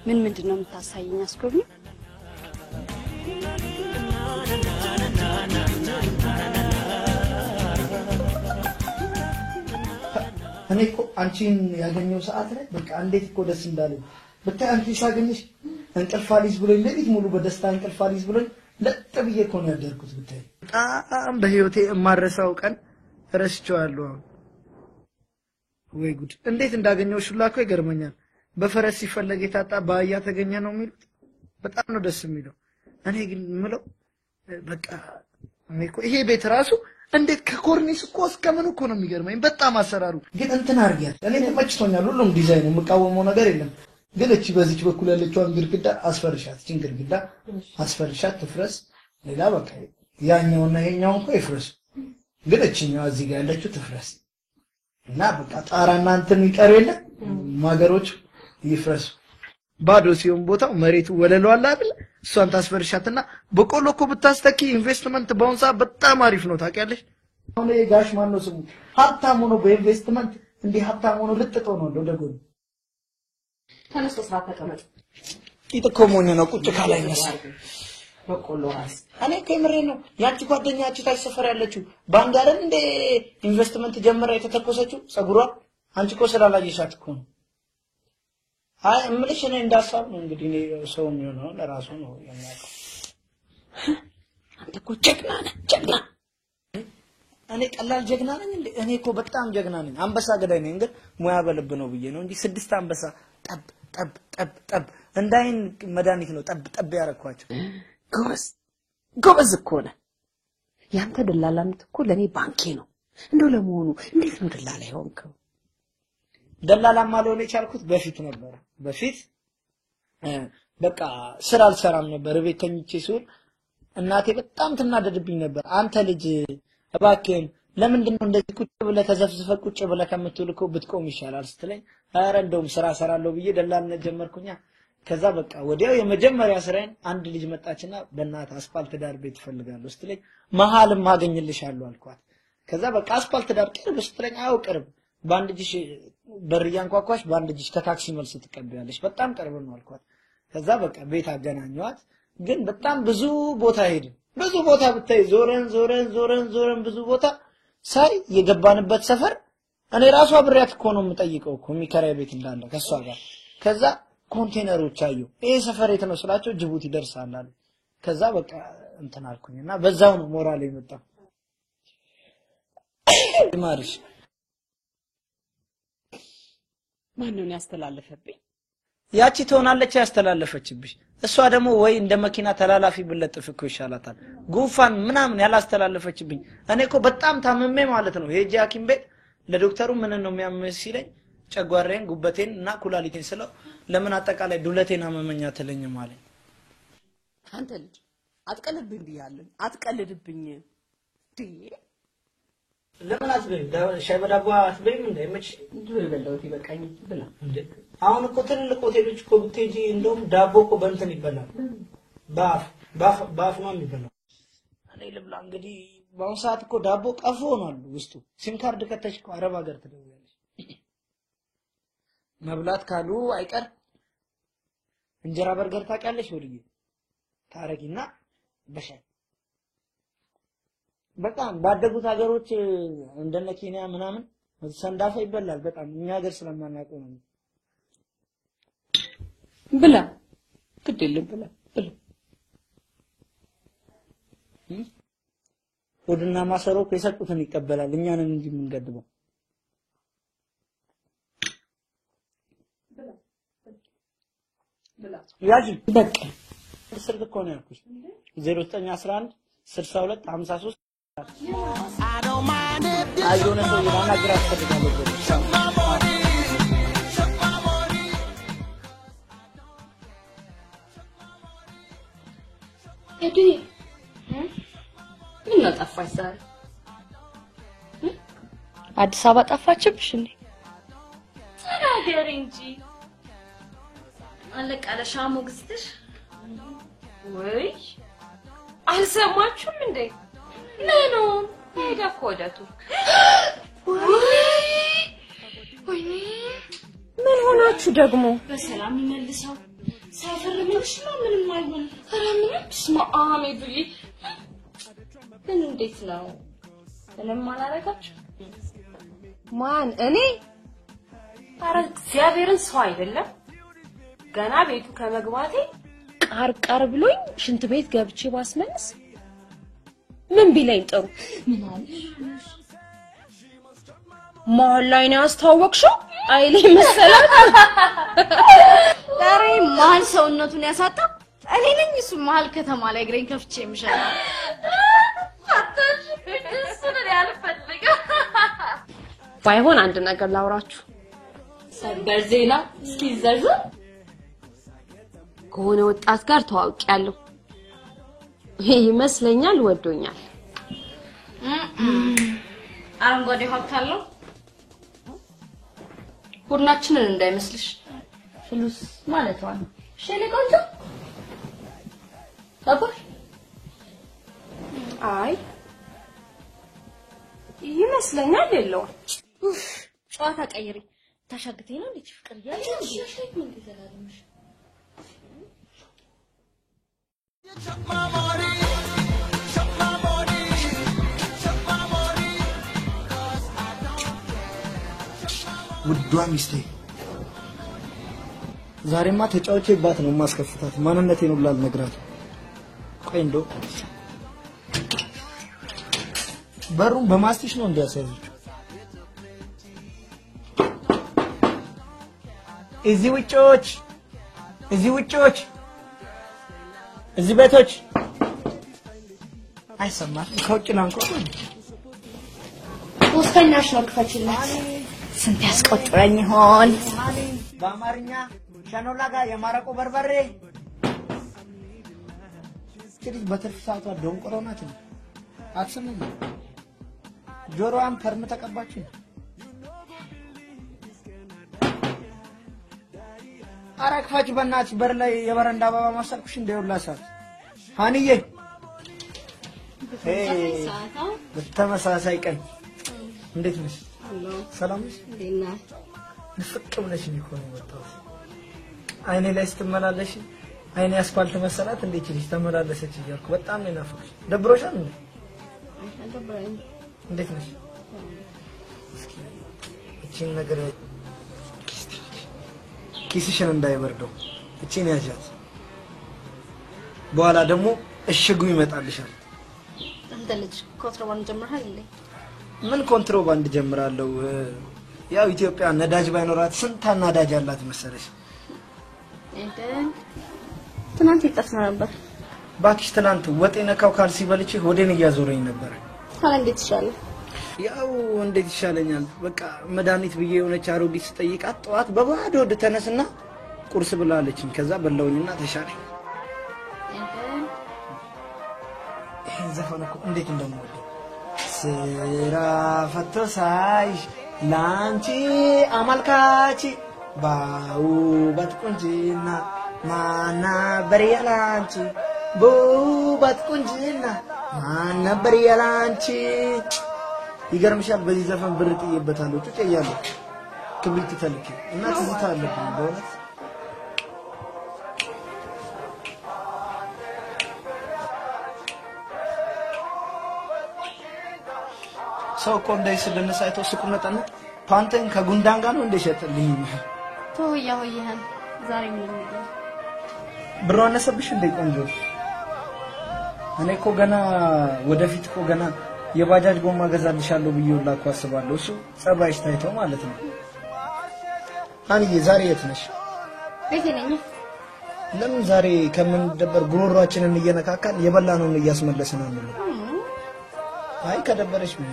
ምንድነው የምታሳየኝ አስጎብኝ እኔ እኮ አንቺን ያገኘው ሰዓት ላይ በቃ እንዴት እኮ ደስ እንዳለኝ ብታይ አንቺ ሳገኝሽ እንቅልፍ አልይዝ ብሎኝ ለሊት ሙሉ በደስታ እንቅልፍ አልይዝ ብሎኝ ለጥብዬ እኮ ነው ያደርኩት ብታይ በጣም በህይወቴ የማረሳው ቀን ረስቼዋለሁ ወይ ጉድ እንዴት እንዳገኘው ሹላኮ ይገርመኛል በፈረስ ሲፈለግ የታጣ በአያ ተገኘ ነው የሚሉት በጣም ነው ደስ የሚለው እኔ ግን ምለው በቃ እኔ እኮ ይሄ ቤት ራሱ እንዴት ከኮርኒስ እኮ እስከምን እኮ ነው የሚገርመኝ በጣም አሰራሩ ግን እንትን አርጊያል እኔ ተመችቶኛል ሁሉም ዲዛይኑ የምቃወመው ነገር የለም ግን እቺ በዚች በኩል ያለችውን ግድግዳ አስፈርሻት እቺን ግድግዳ አስፈርሻት ትፍረስ ሌላ በቃ ያኛውና ይሄኛው እኮ ይፍረስ ግን እቺኛው እዚህ ጋር ያለችው ትፍረስ እና በቃ ጣራና እንትን ይቀር የለ ማገሮች ይፍረስ ባዶ ሲሆን ቦታው መሬቱ ወለሉ አለ አይደል እሷን ታስፈርሻትና በቆሎ እኮ ብታስተኪ ኢንቨስትመንት ባውንሳ በጣም አሪፍ ነው ታውቂያለሽ አሁን የጋሽ ማን ነው ስሙ ሀብታም ሆኖ በኢንቨስትመንት እንዲህ ሀብታም ሆኖ ልጥጦ ነው ወደጎን ተነስቶ ስራ ተቀመጥ ይተኮሞኝ ነው ቁጭ ካላይ ነሳ በቆሎ ራስ እኔ ከመሬ ነው ያቺ ጓደኛችሁ ታች ሰፈር ያለችው ባንድ አይደል እንደ ኢንቨስትመንት ጀመረ የተተኮሰችው ጸጉሯ አንቺ እኮ ስላላየሻት እኮ ነው አይ እምልሽ እኔ እንዳሳብ ነው እንግዲህ እኔ ሰው የሚሆነው ለራሱ ነው የሚያውቀው አንተ እኮ ጀግና ነህ ጀግና እኔ ቀላል ጀግና ነኝ እንዴ እኔ እኮ በጣም ጀግና ነኝ አንበሳ ገዳይ ነኝ ግን ሙያ በልብ ነው ብዬ ነው እንጂ 6 አንበሳ ጠብ ጠብ ጠብ ጠብ እንዳይን መድኃኒት ነው ጠብ ጠብ ያረኳቸው ጎበዝ እኮ ነህ ያንተ ደላላነት እኮ ለኔ ባንኬ ነው እንደው ለመሆኑ እንዴት ነው ደላላ ይሆንከው ደላላ ማለሆነ የቻልኩት በፊት በቃ ስራ አልሰራም ነበር ቤት ተኝቼ ሲሆን እናቴ በጣም ትናደድብኝ ነበር አንተ ልጅ እባክህን ለምንድነው እንደዚህ ቁጭ ብለህ ተዘፍዝፈ ቁጭ ብለህ ከምትውልከው ብትቆም ይሻላል ስትለኝ አረ እንደውም ስራ ሰራለሁ ብዬ ደላልነት ጀመርኩኛ ከዛ በቃ ወዲያው የመጀመሪያ ስራዬን አንድ ልጅ መጣችና በእናት አስፋልት ዳር ቤት ፈልጋለሁ ስትለኝ መሃልም ማገኝልሻለሁ አልኳት ከዛ በቃ አስፋልት ዳር ቅርብ ስትለኝ አው ቅርብ በአንድ እጅሽ በር ያንኳኳሽ በአንድ እጅሽ ከታክሲ መልስ ትቀበያለሽ በጣም ቅርብ ነው አልኳት ከዛ በቃ ቤት አገናኘዋት ግን በጣም ብዙ ቦታ ሄድን ብዙ ቦታ ብታይ ዞረን ብዙ ቦታ ሳይ የገባንበት ሰፈር እኔ ራሱ አብሬያት እኮ ነው የምጠይቀው እኮ የሚከራይ ቤት እንዳለ ከሷ ጋር ከዛ ኮንቴነሮች አዩ ይሄ ሰፈር የት ነው ስላቸው ጅቡቲ ደርሳል አሉ ከዛ በቃ እንትን አልኩኝና በዛው ነው ሞራል የመጣው ማርሽ ማንነው ያስተላለፈብኝ ያቺ ትሆናለች ያስተላለፈችብሽ እሷ ደግሞ ወይ እንደ መኪና ተላላፊ ብለጥፍ እኮ ይሻላታል ጉንፋን ምናምን ያላስተላለፈችብኝ እኔ እኮ በጣም ታመመኝ ማለት ነው ሄጄ ሐኪም ቤት ለዶክተሩ ምን ነው የሚያመኝ ሲለኝ ጨጓራዬን ጉበቴን እና ኩላሊቴን ስለው ለምን አጠቃላይ ዱለቴን አመመኛ ተለኝ ማለት አንተ ልጅ አትቀልድብኝ ብያለሁ አትቀልድብኝ ለምን አትበይም ሻይ በዳቦ አትበይም እንዴ መች እንዴ በለውት ይበቃኝ ብላ እንዴ አሁን እኮ ትልልቅ ሆቴሎች እኮ ብትሄጂ እንደውም ዳቦ እኮ በእንትን ይበላል ባፍ ነው የሚበላው እኔ ልብላ እንግዲህ በአሁን ሰዓት እኮ ዳቦ ቀፎ ሆኗል ውስጡ ሲም ካርድ ከተሽ እኮ አረብ ሀገር ትደውያለሽ መብላት ካሉ አይቀር እንጀራ በርገር ታውቂያለሽ ወልዬ ታረጊና በሻይ በጣም ባደጉት ሀገሮች እንደነ ኬንያ ምናምን ሰንዳፋ ይበላል በጣም እኛ ሀገር ስለማናውቀው ነው ብላ ግድ የለም ብላ ወድና ማሰሮ ከሰጡትን ይቀበላል እኛንን እንጂ የምንገድበው ያጂ በቃ ስልክ እኮ ነው ያልኩሽ 0911 62 53 አይሆነ ሰው ያናግራ አስፈልጋለሁ እዲ ምን ጠፋሽ ዛሬ አዲስ አበባ ጠፋችብሽ እንዴ ተናገሪ እንጂ አለቃለ ሻሙ ግዝትሽ ወይ አልሰማችሁም እንዴ ለኖ ሄዳ ኮዳቱ ወይ ምን ሆናችሁ ደግሞ በሰላም ይመልሰው ሳይፈርምልሽ ነው ምንም አይሆን ኧረ ምንም ስማአሜ ብዬ ግን እንዴት ነው ምንም አላረጋችሁ ማን እኔ ኧረ እግዚአብሔርን ሰው አይደለም ገና ቤቱ ከመግባቴ ቃርቃር ብሎኝ ሽንት ቤት ገብቼ ባስመልስ ምን ቢለኝ ጥሩ ምን አለሽ ማን ላይ ነው ያስተዋወቅሽው አይሌ መሰላት ዛሬ ማን ሰውነቱን ያሳጣ እኔ ነኝ እሱ መሀል ከተማ ላይ እግሬን ከፍቼ የምሸና አታሽ እሱን ያልፈልገው ባይሆን አንድ ነገር ላውራችሁ ሰበር ዜና እስኪ ዘርዘር ከሆነ ወጣት ጋር ተዋውቂያለሁ ይመስለኛል ወዶኛል አረንጓዴ ሀብት አለው ሁላችንን እንዳይመስልሽ ፍሉስ ማለት ነው ሸኔ ቆንጆ ታቆሽ አይ ይመስለኛል የለው ጨዋታ ቀይሪ ታሻግተኝ ነው ልጅ ፍቅር ያለሽ ምን ይዘላልሽ ውዷ ሚስቴ ዛሬማ ተጫውቼባት ነው ማስከፍታት ማንነቴን ሁሉ አልነግራት ቆይ እንደው በሩን በማስቲሽ ነው እንዲያሰሩት እዚህ ውጮች እዚህ ቤቶች አይሰማም ከውጭ ላንቆ ፖስተኛሽ ነው ክፈችልኝ ስንት ያስቆጥረኝ ይሆን በአማርኛ ሸኖላ ጋር የማረቆ በርበሬ ትሪት በትርፍ ሰዓቷ ደንቆሮ ናት አትሰማም ጆሮዋን ፐርም ተቀባችሁ አራክፋች በእናትሽ በር ላይ የበረንዳ አበባ ማሰርኩሽ እንደውላሳት ሃንዬ በተመሳሳይ ቀን እንዴት ነሽ ሰላም ነሽ እንዴና ንፍቅ ብለሽ ሊሆን የመጣው አይኔ ላይ ስትመላለሽ አይኔ አስፋልት መሰላት እንዴት ልጅ ተመላለሰች እያልኩ በጣም ነው ናፈቅሽ ደብሮሻል እንዴ አደብረኝ እንዴት ነሽ እቺን ነገር ኪስሽን እንዳይበርደው እቺን ያዣት በኋላ ደግሞ እሽጉ ይመጣልሻል አንተ ልጅ ኮንትሮባንድ ጀምረሃል እንዴ ምን ኮንትሮባንድ ጀምራለሁ ያው ኢትዮጵያ ነዳጅ ባይኖራት ስንት አናዳጅ አላት መሰለሽ ትናንት ይጠፋ ነበር ባክሽ ትናንት ወጤ ነካው ካልሲ በልቼ ሆዴን እያዞረኝ ነበር ታላ እንዴት ይሻላል ያው እንዴት ይሻለኛል በቃ መድኃኒት ብዬ የሆነች አሮጊት ስጠይቃት ጠዋት በባዶ ወደ ተነስና ቁርስ ብላለችኝ ከዛ በላውኝና ተሻለኝ ይሄን ዘፈን እኮ እንዴት እንደምወደው ስራ ፈቶ ሳይሽ ላንቺ አመልካች በውበት ቁንጅና ማን ነበር ያላንቺ በውበት ቁንጅና ማን ነበር ያላንቺ ይገርምሻል በዚህ ዘፈን ብር ጥዬበታለሁ ጩጬ እያለሁ ክብሪት ተልኬ እና ትዝታ አለብኝ በእውነት ሰው እኮ እንደዚህ ስለነሳይቶ ስቁነጠን ፓንተን ከጉንዳን ጋር ነው እንደሸጠልኝ ተወያ ሆይህን ዛሬ ምን ነው ብሩ አነሰብሽ እንደ ቆንጆ እኔ እኮ ገና ወደፊት እኮ ገና የባጃጅ ጎማ ገዛልሻለሁ ብዬውላ እኮ አስባለሁ እሱ ጸባይሽ ታይቶ ማለት ነው አንዬ ዛሬ የት ነሽ ቤቴ ነኝ ለምን ዛሬ ከምን ደበር ጉሮሯችንን እየነካካን የበላነውን እያስመለስን ነው አይ ከደበረሽ ምን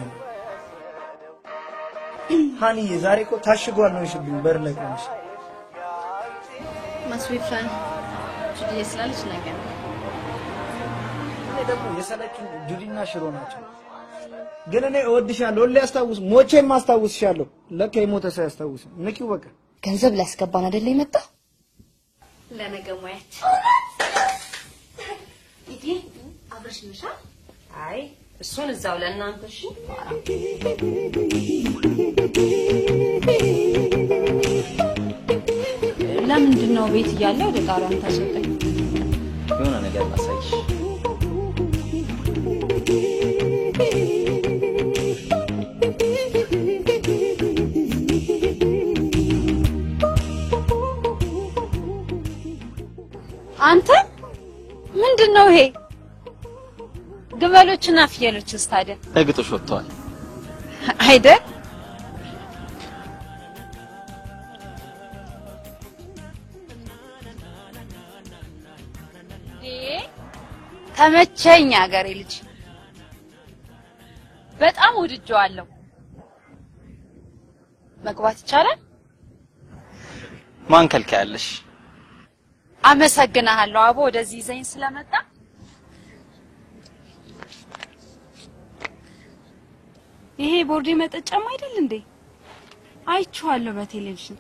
ሃኒዬ ዛሬ እኮ ታሽጓል ነው ሽብኝ በር ላይ ቆምሽ ማስዊፋን ጁዲ ስላለች ነገር ደግሞ የሰለችን ጁዲና ሽሮ ናቸው ግን እኔ እወድሻለሁ ሁሌ ያስታውስ ሞቼም አስታውስሻለሁ ለካ የሞተ ሰው ያስታውስ ንኪው በቃ ገንዘብ ላስገባን አይደል የመጣ ለነገ ሙያች ኢዲ አብረሽ ነሻ አይ እሱን እዛው ለእናንተ እሺ ለምንድን ነው ቤት እያለ ወደ ጣራን ታሰጠኝ የሆነ ነገር ማሳይሽ አንተ ምንድነው ይሄ ግመሎችና ፍየሎችስ ታዲያ ለግጦሽ ወጥተዋል አይደል ተመቸኝ አገሬ ልጅ በጣም ወድጄዋለሁ መግባት ይቻላል ማን ከልካያለሽ አመሰግናለሁ አቦ ወደዚህ ይዘኝ ስለመጣ ይሄ ቦርዴ መጠጫም አይደል እንዴ አይቼዋለሁ በቴሌቪዥን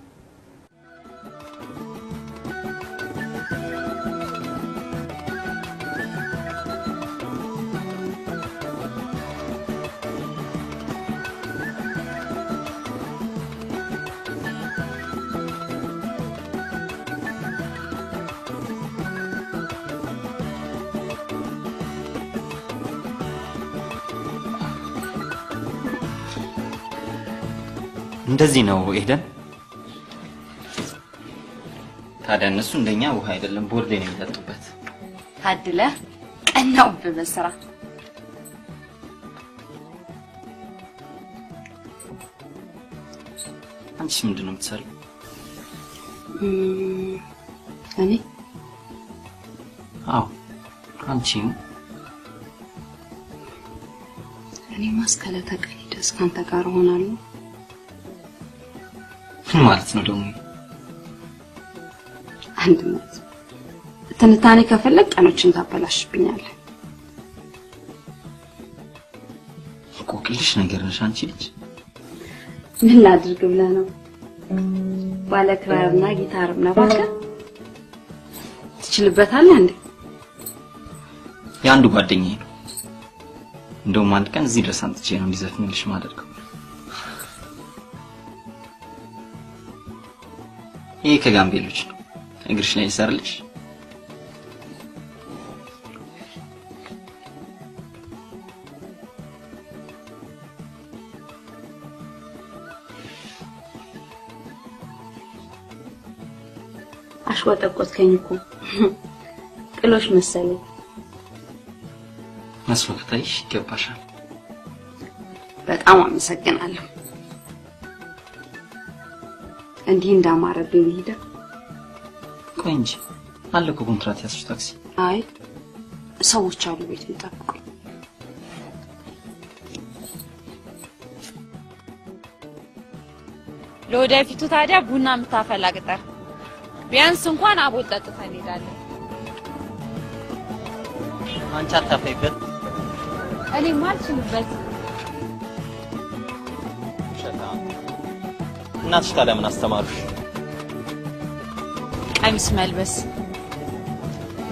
እንደዚህ ነው ኤደን ታዲያ እነሱ እንደኛ ውሃ አይደለም ቦርዴ ነው የሚጠጡበት ታድለ ቀናው በመስራ አንቺ ምንድነው የምትሰሪው እኔ አዎ አንቺ እኔ ማስከለተ ቀን ደስ ካንተ ጋር ሆናለሁ ማለት ነው ደግሞ አንድ ማለት ትንታኔ ከፈለክ ቀኖችን ታበላሽብኛለህ ቆቅልሽ ነገር ነሽ አንቺ ልጅ ምን ላድርግ ብለህ ነው ባለ ክራርና ጊታርና ባከ ትችልበታለህ እንዴ ያንዱ ጓደኛዬ ነው እንደውም አንድ ቀን እዚህ ድረስ አንጥቼ ነው እንዲዘፍንልሽ ማደርገው ይሄ ከጋምቤሎች ነው እግርሽ ላይ ይሰርልሽ አሽወጠቆትከኝ እኮ ቅሎሽ መሰለኝ መስፈክታይሽ ይገባሻል በጣም አመሰግናለሁ እንዲህ እንዳማረብኝ ሄደ ቆይ እንጂ አለ እኮ ኮንትራት ያስሽ ታክሲ አይ ሰዎች አሉ ቤት የሚጠብቁ ለወደፊቱ ታዲያ ቡና የምታፈላ ቅጠር ቢያንስ እንኳን አቦል ጠጥተን እንሄዳለን አንቺ አታፈይበት እኔ ማልችልበት እናትሽ ታዲያ ምን አስተማሩሽ ቀሚስ መልበስ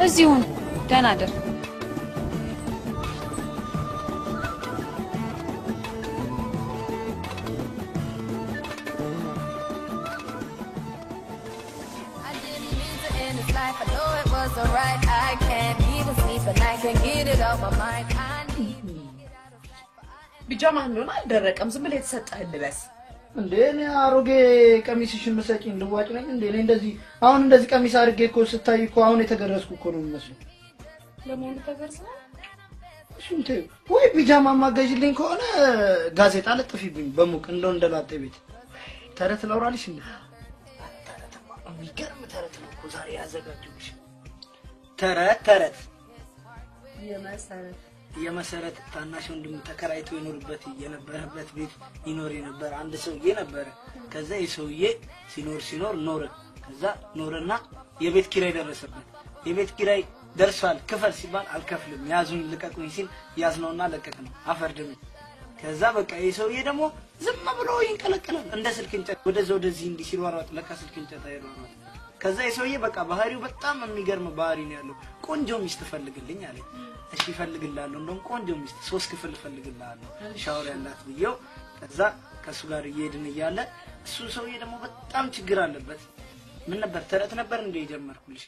እዚሁን ደህና ደር ቢጃማህ ነው አልደረቀም ዝም ብለህ የተሰጠህ ልበስ እንዴ እኔ አሮጌ ቀሚስሽን መሰጪኝ ልዋጭ ነኝ እንዴ እኔ እንደዚህ አሁን እንደዚህ ቀሚስ አድርጌ እኮ ስታይ እኮ አሁን የተገረዝኩ እኮ ነው የሚመስለው ለምን ተገርዘ ሽንቴ ወይ ቢጃማ ማገዥልኝ ከሆነ ጋዜጣ ለጥፊብኝ በሙቅ እንደላጤ ቤት ተረት ለውራልሽ እንዴ የሚገርም ተረት ነው እኮ ዛሬ ያዘጋጀሁሽ ተረት የመሰረት ታናሽ ወንድም ተከራይቶ ይኖርበት የነበረበት ቤት ይኖር የነበረ አንድ ሰውዬ ነበረ ከዛ የሰውዬ ሲኖር ኖረ ከዛ ኖረና የቤት ኪራይ ደረሰበት የቤት ኪራይ ደርሷል ክፈል ሲባል አልከፍልም ያዙኝ ልቀቁኝ ሲል ያዝነውና ለቀቅነው አፈርድም ከዛ በቃ የሰውዬ ደግሞ ዝም ብሎ ይንቀለቀላል እንደ ስልክ እንጨት ወደዚህ እንዲ ሲሯሯጥ ለካ ስልክ እንጨት አይሯሯጥ ከዛ የሰውዬ በቃ ባህሪው በጣም የሚገርም ባህሪ ነው ያለው ቆንጆ ሚስት ፈልግልኝ አለ እሺ ፈልግልሃለሁ እንደውም ቆንጆ ሚስት 3 ክፍል ፈልግልሃለሁ ሻወር ያላት ብየው ከዛ ከሱ ጋር እየሄድን እያለ እሱ ሰውዬ ደግሞ በጣም ችግር አለበት ምን ነበር ተረት ነበር እንደ ይጀመርኩልሽ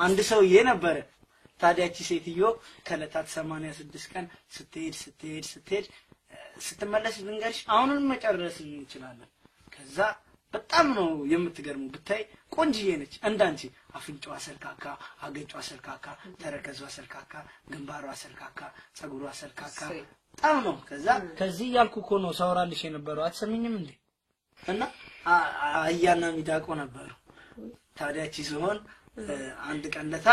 አንድ ሰውዬ ነበረ ታዲያቺ ሴትዮ ከለታት 86 ቀን ስትሄድ ስትመለስ ልንገርሽ አሁንም መጨረስ እንችላለን ከዛ በጣም ነው የምትገርመው ብታይ ቆንጂዬ ነች እንዳንቺ አፍንጫዋ ሰልካካ አገጯ ሰልካካ ተረከዟ ሰልካካ ግንባሯ ሰልካካ ጸጉሯ ሰልካካ በጣም ነው ከዚህ ያልኩ እኮ ነው ሳውራልሽ የነበረው አትሰሚኝም እንዴ እና አያና ሚዳቆ ነበሩ ታዲያቺ ሲሆን አንድ ቀንለታ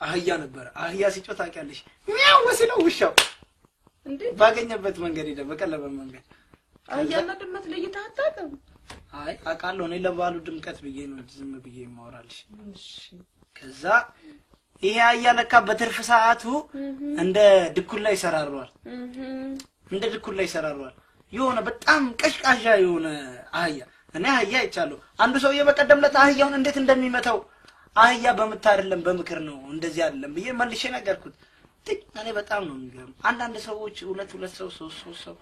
አህያ ነበር አህያ ሲጮህ ታውቂያለሽ ሚያው ወስለው ውሻው እንዴ ባገኘበት መንገድ ሄደ በቀለበ መንገድ አህያና ድመት ለይታ አታውቅም አይ አቃለው እኔ ለባሉ ድምቀት ብዬ ነው ዝም ብዬ ማወራልሽ ከዛ ይሄ አህያ ለካ በትርፍ ሰዓቱ እንደ ድኩላ ይሰራራል የሆነ በጣም ቀሽቃሻ የሆነ አህያ እኔ አህያ አይቻለሁ አንዱ ሰውዬ በቀደምለት አህያውን እንዴት እንደሚመታው አህያ በመታረለም በምክር ነው እንደዚህ አይደለም ብዬ መልሼ ነገርኩት እኔ በጣም ነው የሚገርም አንዳንድ ሰዎች ሁለት ሰው ሶስት ሰው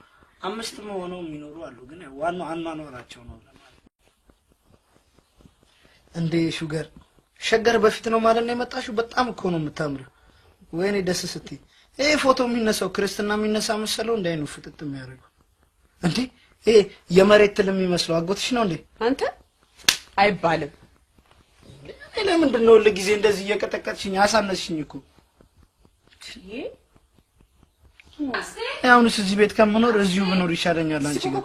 አምስት ሆነው የሚኖሩ አሉ ግን ዋናው አኗኗራቸው ነው ለማለት እንዴ ሹገር ሸገር በፊት ነው ማለት ነው የመጣሽው በጣም እኮ ነው የምታምሪው ወይኔ ደስ ስትይ ይሄ ፎቶ የሚነሳው ክርስትና የሚነሳ መሰለው እንዳይነው ፍጥጥ የሚያደርገው እንዴ ይሄ የመሬት ትልም የሚመስለው አጎትሽ ነው እንዴ አንተ አይባልም ለምንድን ነው ለጊዜ እንደዚህ እየቀጠቀጥሽኝ አሳነስሽኝ እኮ አሁንስ እዚህ ቤት ከምኖር እዚሁ ብኖር ይሻለኛል አንቺ ጋር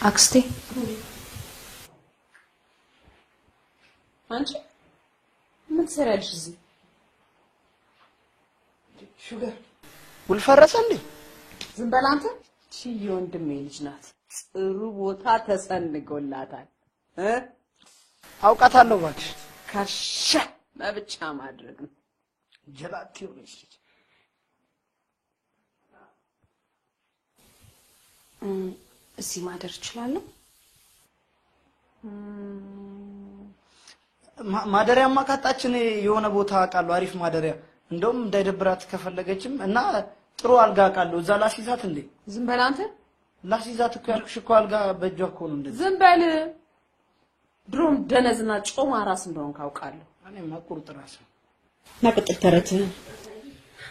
አክስቴ አንቺ ምን ትሰሪያለሽ እዚህ ሹገር ውልፈረሰ እንዴ ዝም በል አንተ እቺ የወንድሜ ልጅ ናት ጥሩ ቦታ ተሰንጎላታል አውቃታለሁ እባክሽ ካሻ ለብቻ ማድረግ ነው ጀላቲው ነሽ እዚህ ማደር እችላለሁ ማደሪያማ ካጣችን የሆነ ቦታ አቃለው አሪፍ ማደሪያ እንደውም እንዳይደብራት ከፈለገችም እና ጥሩ አልጋ አቃለው እዛ ላሲዛት እንዴ ዝም በል አንተ ላሲዛት እኮ ያልኩሽ እኮ አልጋ በእጇ እኮ ነው እንደዚህ ዝም በል ድሮም ደነዝና ጮማ ራስ እንደሆን ካውቃለሁ እኔማ ቁርጥ ራስ ናቀጥል ተረት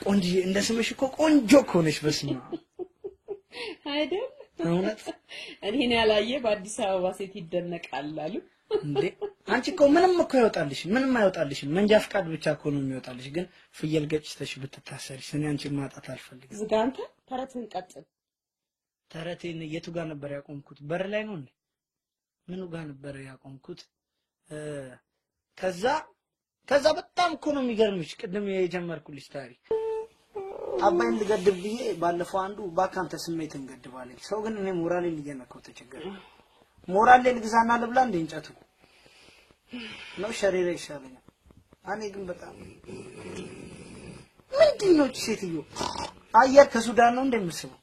ቆንጆ እንደ ስምሽ እኮ ቆንጆ እኮ ነሽ በስመ አይደል እውነት እኔን ያላየ በአዲስ አበባ ሴት ይደነቃል አሉ እንዴ አንቺ እኮ ምንም እኮ አይወጣልሽ መንጃ ፍቃድ ብቻ እኮ ነው የሚወጣልሽ ግን ፍየል ገጭተሽ ብትታሰርሽ እኔ አንቺ ማጣት አልፈልግም ዝጋንተ ተረትን ቀጥል ተረቴን የቱ ጋር ነበር ያቆምኩት በር ላይ ነው እንዴ ምኑ ጋር ነበር ያቆምኩት ከዛ በጣም እኮ ነው የሚገርምሽ ቅድም የጀመርኩልሽ ታሪክ አባይን ልገድብ ብዬ ባለፈው አንዱ ባካንተ ስሜትን ገድባለኝ ሰው ግን እኔ ሞራሌን እየነካው ተቸገረ ሞራሌን ግዛና ልብላ እንደ እንጨቱ ነው ሸሪረ ይሻለኛል እኔ ግን በጣም ምንድነው ሴትዮ አየር ከሱዳን ነው እንደምስበው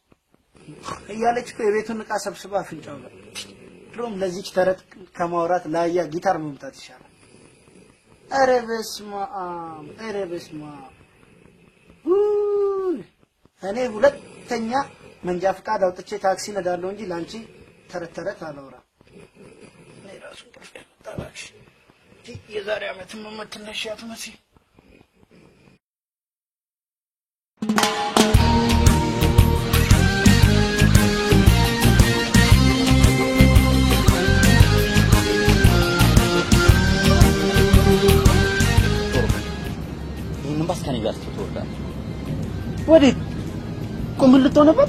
እያለች እኮ የቤቱን ዕቃ ሰብስባ አፍንጫው ላይ ድሮም ለዚች ተረት ከማውራት ላያ ጊታር መምጣት ይሻላል ኧረ በስመ አብ እኔ ሁለተኛ መንጃ ፍቃድ አውጥቼ ታክሲ ነዳለሁ እንጂ ላንቺ ተረተረት አላወራ ለራሱ ተፈጣራሽ የዛሬ አመት መመትነሻት መሲ ይሄንን ባስካኒ ጋር ተወርዳል ወዴት ቆምልጦ ነበር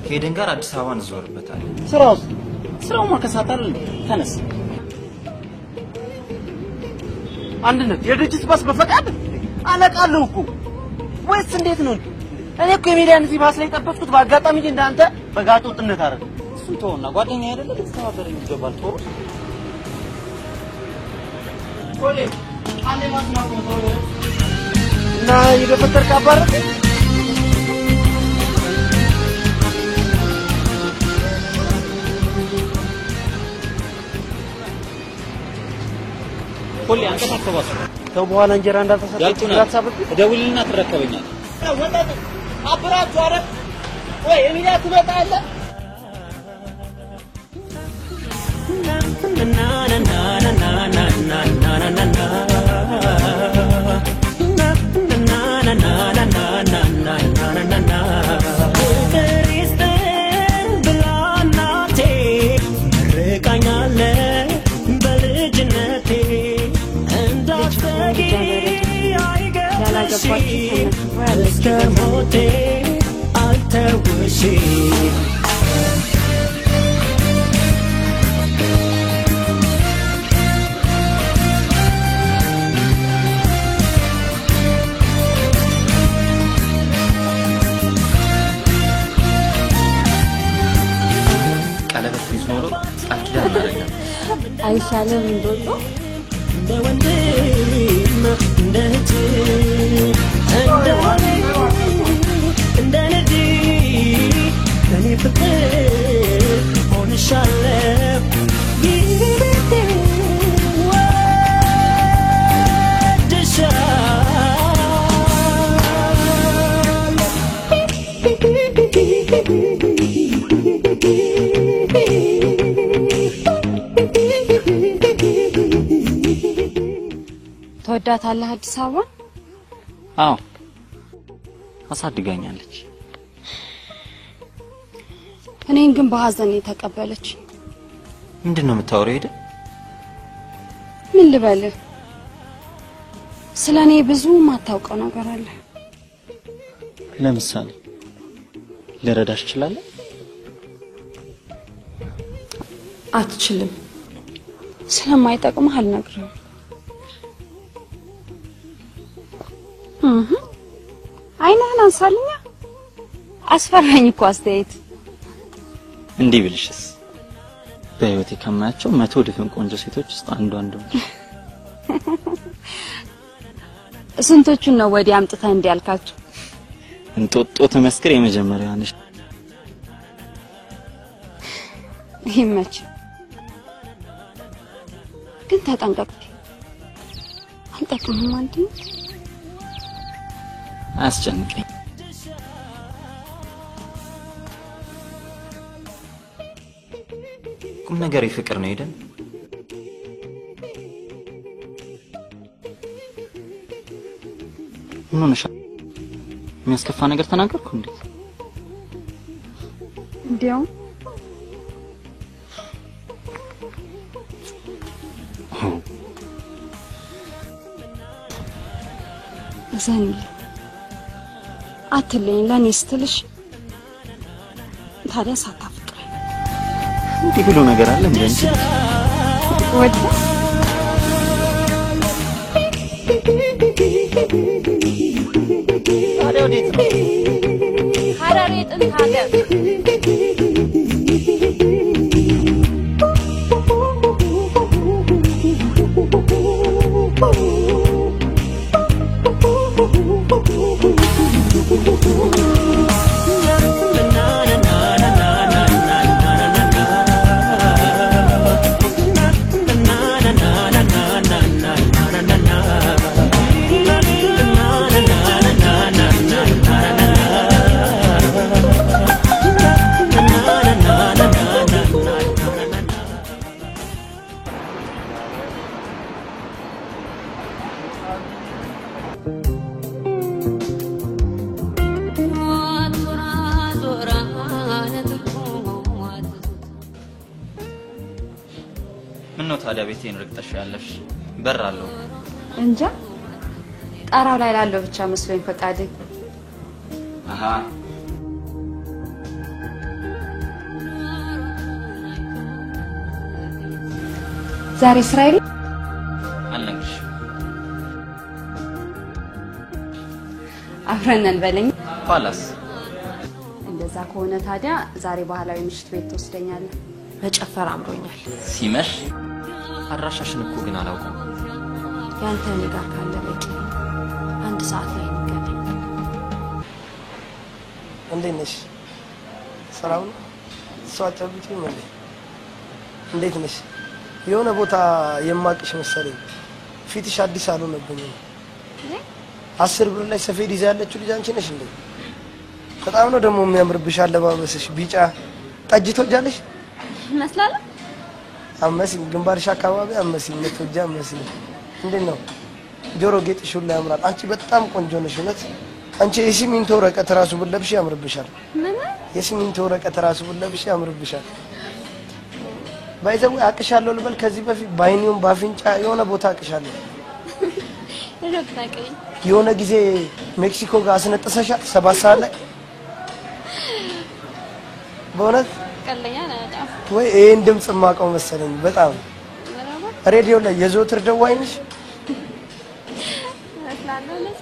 ከሄደን ጋር አዲስ አበባ እንዞርበታለን ስራው ማከሳታል ተነስ አንድነት የድርጅት ባስ በፈቃድ አለቃለሁ እኮ ወይስ እንዴት ነው እኔ እኮ የሚዲያን እዚህ ባስ ላይ ጠበቅኩት በአጋጣሚ እንጂ እንዳንተ በጋጦጥነት አይደል እሱ ተውና ጓደኛ አይደለ ልትተባበረኝ ይገባል ቶሎ ቆሌ አንዴ ማስማት ነው እና የገፈተርክ አባረክ ሁሌ አንቀሳቀባስ ተው በኋላ እንጀራ እንዳልተሰጠች እንዳትሳብቅ ደውልና ትረከበኛል ወጣት አብራችሁ አረ ወይ የሚዲያ ትመጣለ ቀለበት ቢኖር አኪዳን አረጋል አይሻለም እንደው እንደ ወንድም እንደ እህት እንደ ልጅ ለኔ ፍቅር ሆነሻለሁ ይቤቴ ተወዳታለህ አዲስ አበባ? አዎ አሳድጋኛለች። እኔን ግን በሐዘን ተቀበለች። ምንድነው የምታወራው? ሄደ ምን ልበልህ? ስለኔ ብዙ ማታውቀው ነገር አለ። ለምሳሌ ልረዳሽ እችላለሁ? አትችልም። ስለማይጠቅምህ አልነግርህም። አይናን አንሳልኛ። አስፈራኝ እኮ አስተያየት። እንዲህ ብልሽስ በህይወቴ ከማያቸው 100 ድፍን ቆንጆ ሴቶች ውስጥ አንዱ ስንቶቹን ነው ወዲያ አምጥተህ እንዲያልካችሁ? እንጦጦ ተመስክር የመጀመሪያው ነሽ። ይመች ግን ተጠንቀቅ። አልጠቅምህም አንተ አስጨንቀኝ። ቁም ነገር ፍቅር ነው ሄደን ምን ሆነሽ? የሚያስከፋ ነገር ተናገርኩ እንዴ? እንዴው ዘን አትለኝ ለኔ ስትልሽ ታዲያ ሳታፍቅረኝ እንዲህ ብሎ ነገር አለ እንዴ? ወጣ ታዲያ ወዴት ነው? ሐረር የጥንት ሀገር ምን ነው ታዲያ ቤቴን ረግጠሽ ያለሽ? በር አለው እንጃ ጣራው ላይ ላለው ብቻ መስሎኝ ፈቃድ። አሃ ዛሬ እስራኤል አለንሽ አብረን በለኝ። ኋላስ እንደዛ ከሆነ ታዲያ ዛሬ ባህላዊ ምሽት ቤት ተወስደኛለህ። መጨፈር አምሮኛል። ሲመሽ አድራሻሽን እኮ ግን አላውቅም። ያንተ እኔ ጋር ካለ በቂ። አንድ ሰዓት ላይ እንገናኝ። እንዴት ነሽ? ሰላም ነው? ሷጨብቲ ማለት እንዴት ነሽ? የሆነ ቦታ የማቅሽ መሰለኝ። ፊትሽ አዲስ አልሆነብኝም። 10 ብር ላይ ሰፌድ ይዛ ያለችው ልጅ አንቺ ነሽ እንዴ? በጣም ነው ደግሞ የሚያምርብሽ አለባበስሽ። ቢጫ ጠጅ ትወጃለሽ? መስላለ አመሲም ግንባርሽ አካባቢ አመሲም ለተወጃ አመሲም እንዴት ነው? ጆሮ ጌጥሽ ሁሉ ያምራል። አንቺ በጣም ቆንጆ ነሽ እውነት። አንቺ የሲሚንቶ ወረቀት ራሱ ብለብሽ ያምርብሻል። ምን? የሲሚንቶ ወረቀት ራሱ ብለብሽ ያምርብሻል። ባይዘው አቅሻለሁ ልበል ከዚህ በፊት ባይኒውም ባፍንጫ የሆነ ቦታ አቅሻለሁ። ረግጠኝ የሆነ ጊዜ ሜክሲኮ ጋር አስነጥሰሻል 7 ሰዓት ላይ በእውነት ቀለኛ ነው ወይ? ይሄን ድምጽ ማቀው መሰለኝ በጣም ሬዲዮ ላይ የዘወትር ደዋይ ነሽ መስላለሁ ለዛ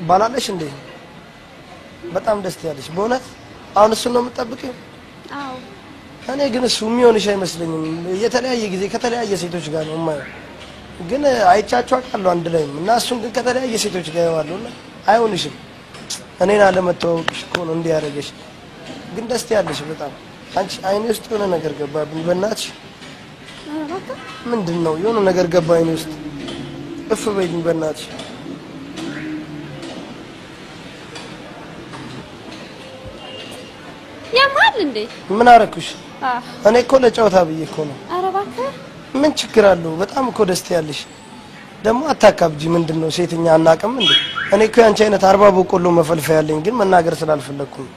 ባላለሽ እንዴ? በጣም ደስ ያለሽ በእውነት። አሁን እሱ ነው የምትጠብቂው? አዎ እኔ ግን እሱ የሚሆንሽ አይመስለኝም። የተለያየ ጊዜ ከተለያየ ሴቶች ጋር ነው የማየው፣ ግን አይቻችሁ አውቃለሁ አንድ ላይም እና እሱን ግን ከተለያየ ሴቶች ጋር ያዋለውና አይሆንሽም። እኔን አለመተዋወቅሽ እኮ ነው እንዲህ ያደረገሽ። ግን ደስ ያለሽ በጣም። አንቺ አይኔ ውስጥ የሆነ ነገር ገባብኝ በእናትሽ። ምንድን ነው? የሆነ ነገር ገባ አይኔ ውስጥ። እፍ በይኝ በእናትሽ። ያማል እንዴ? ምን አረኩሽ? እኔ እኮ ለጨዋታ ብዬ እኮ ነው። ኧረ እባክህ ምን ችግር አለው? በጣም እኮ ደስ ያለሽ ደግሞ አታካብጂ። ምንድነው ሴትኛ አናቅም እንዴ? እኔ እኮ ያንቺ አይነት 40 በቆሎ መፈልፈያ ያለኝ ግን መናገር ስላልፈለኩ ነው።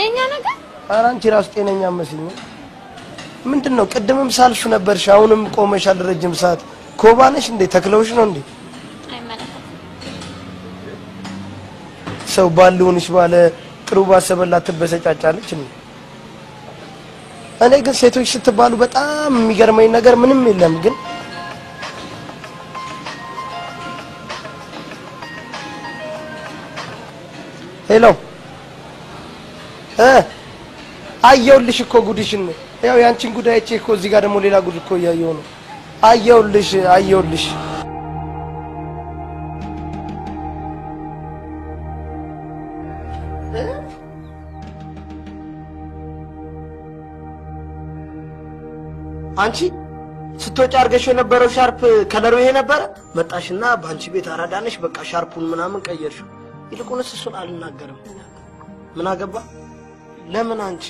እኛ ነገር ኧረ አንቺ ራስ ጤነኛ መስኝ። ምንድነው? ቅድምም ሳልፍ ነበርሽ፣ አሁንም ቆመሻል ረጅም ሰዓት። ኮባነሽ እንዴ? ተክለውሽ ነው እንዴ? አይመለከትም። ሰው ባልሆንሽ ባለ ጥሩ ባሰበላት ትበሰጫጫለች እንዴ? እኔ ግን ሴቶች ስትባሉ በጣም የሚገርመኝ ነገር ምንም የለም ግን ሄሎ አየውልሽ እኮ ጉድሽን። ያው ያንቺን ጉዳይ እቺ እኮ እዚህ ጋር ደግሞ ሌላ ጉድ እኮ እያየሁ ነው። አየውልሽ አንቺ ስትወጪ አርገሽ የነበረው ሻርፕ ከለሩ ይሄ ነበረ። መጣሽና በአንቺ ቤት አራዳነሽ በቃ ሻርፑን ምናምን ቀየርሽው። ይልቁንስ እሱን አልናገርም። ምን አገባ? ለምን አንቺ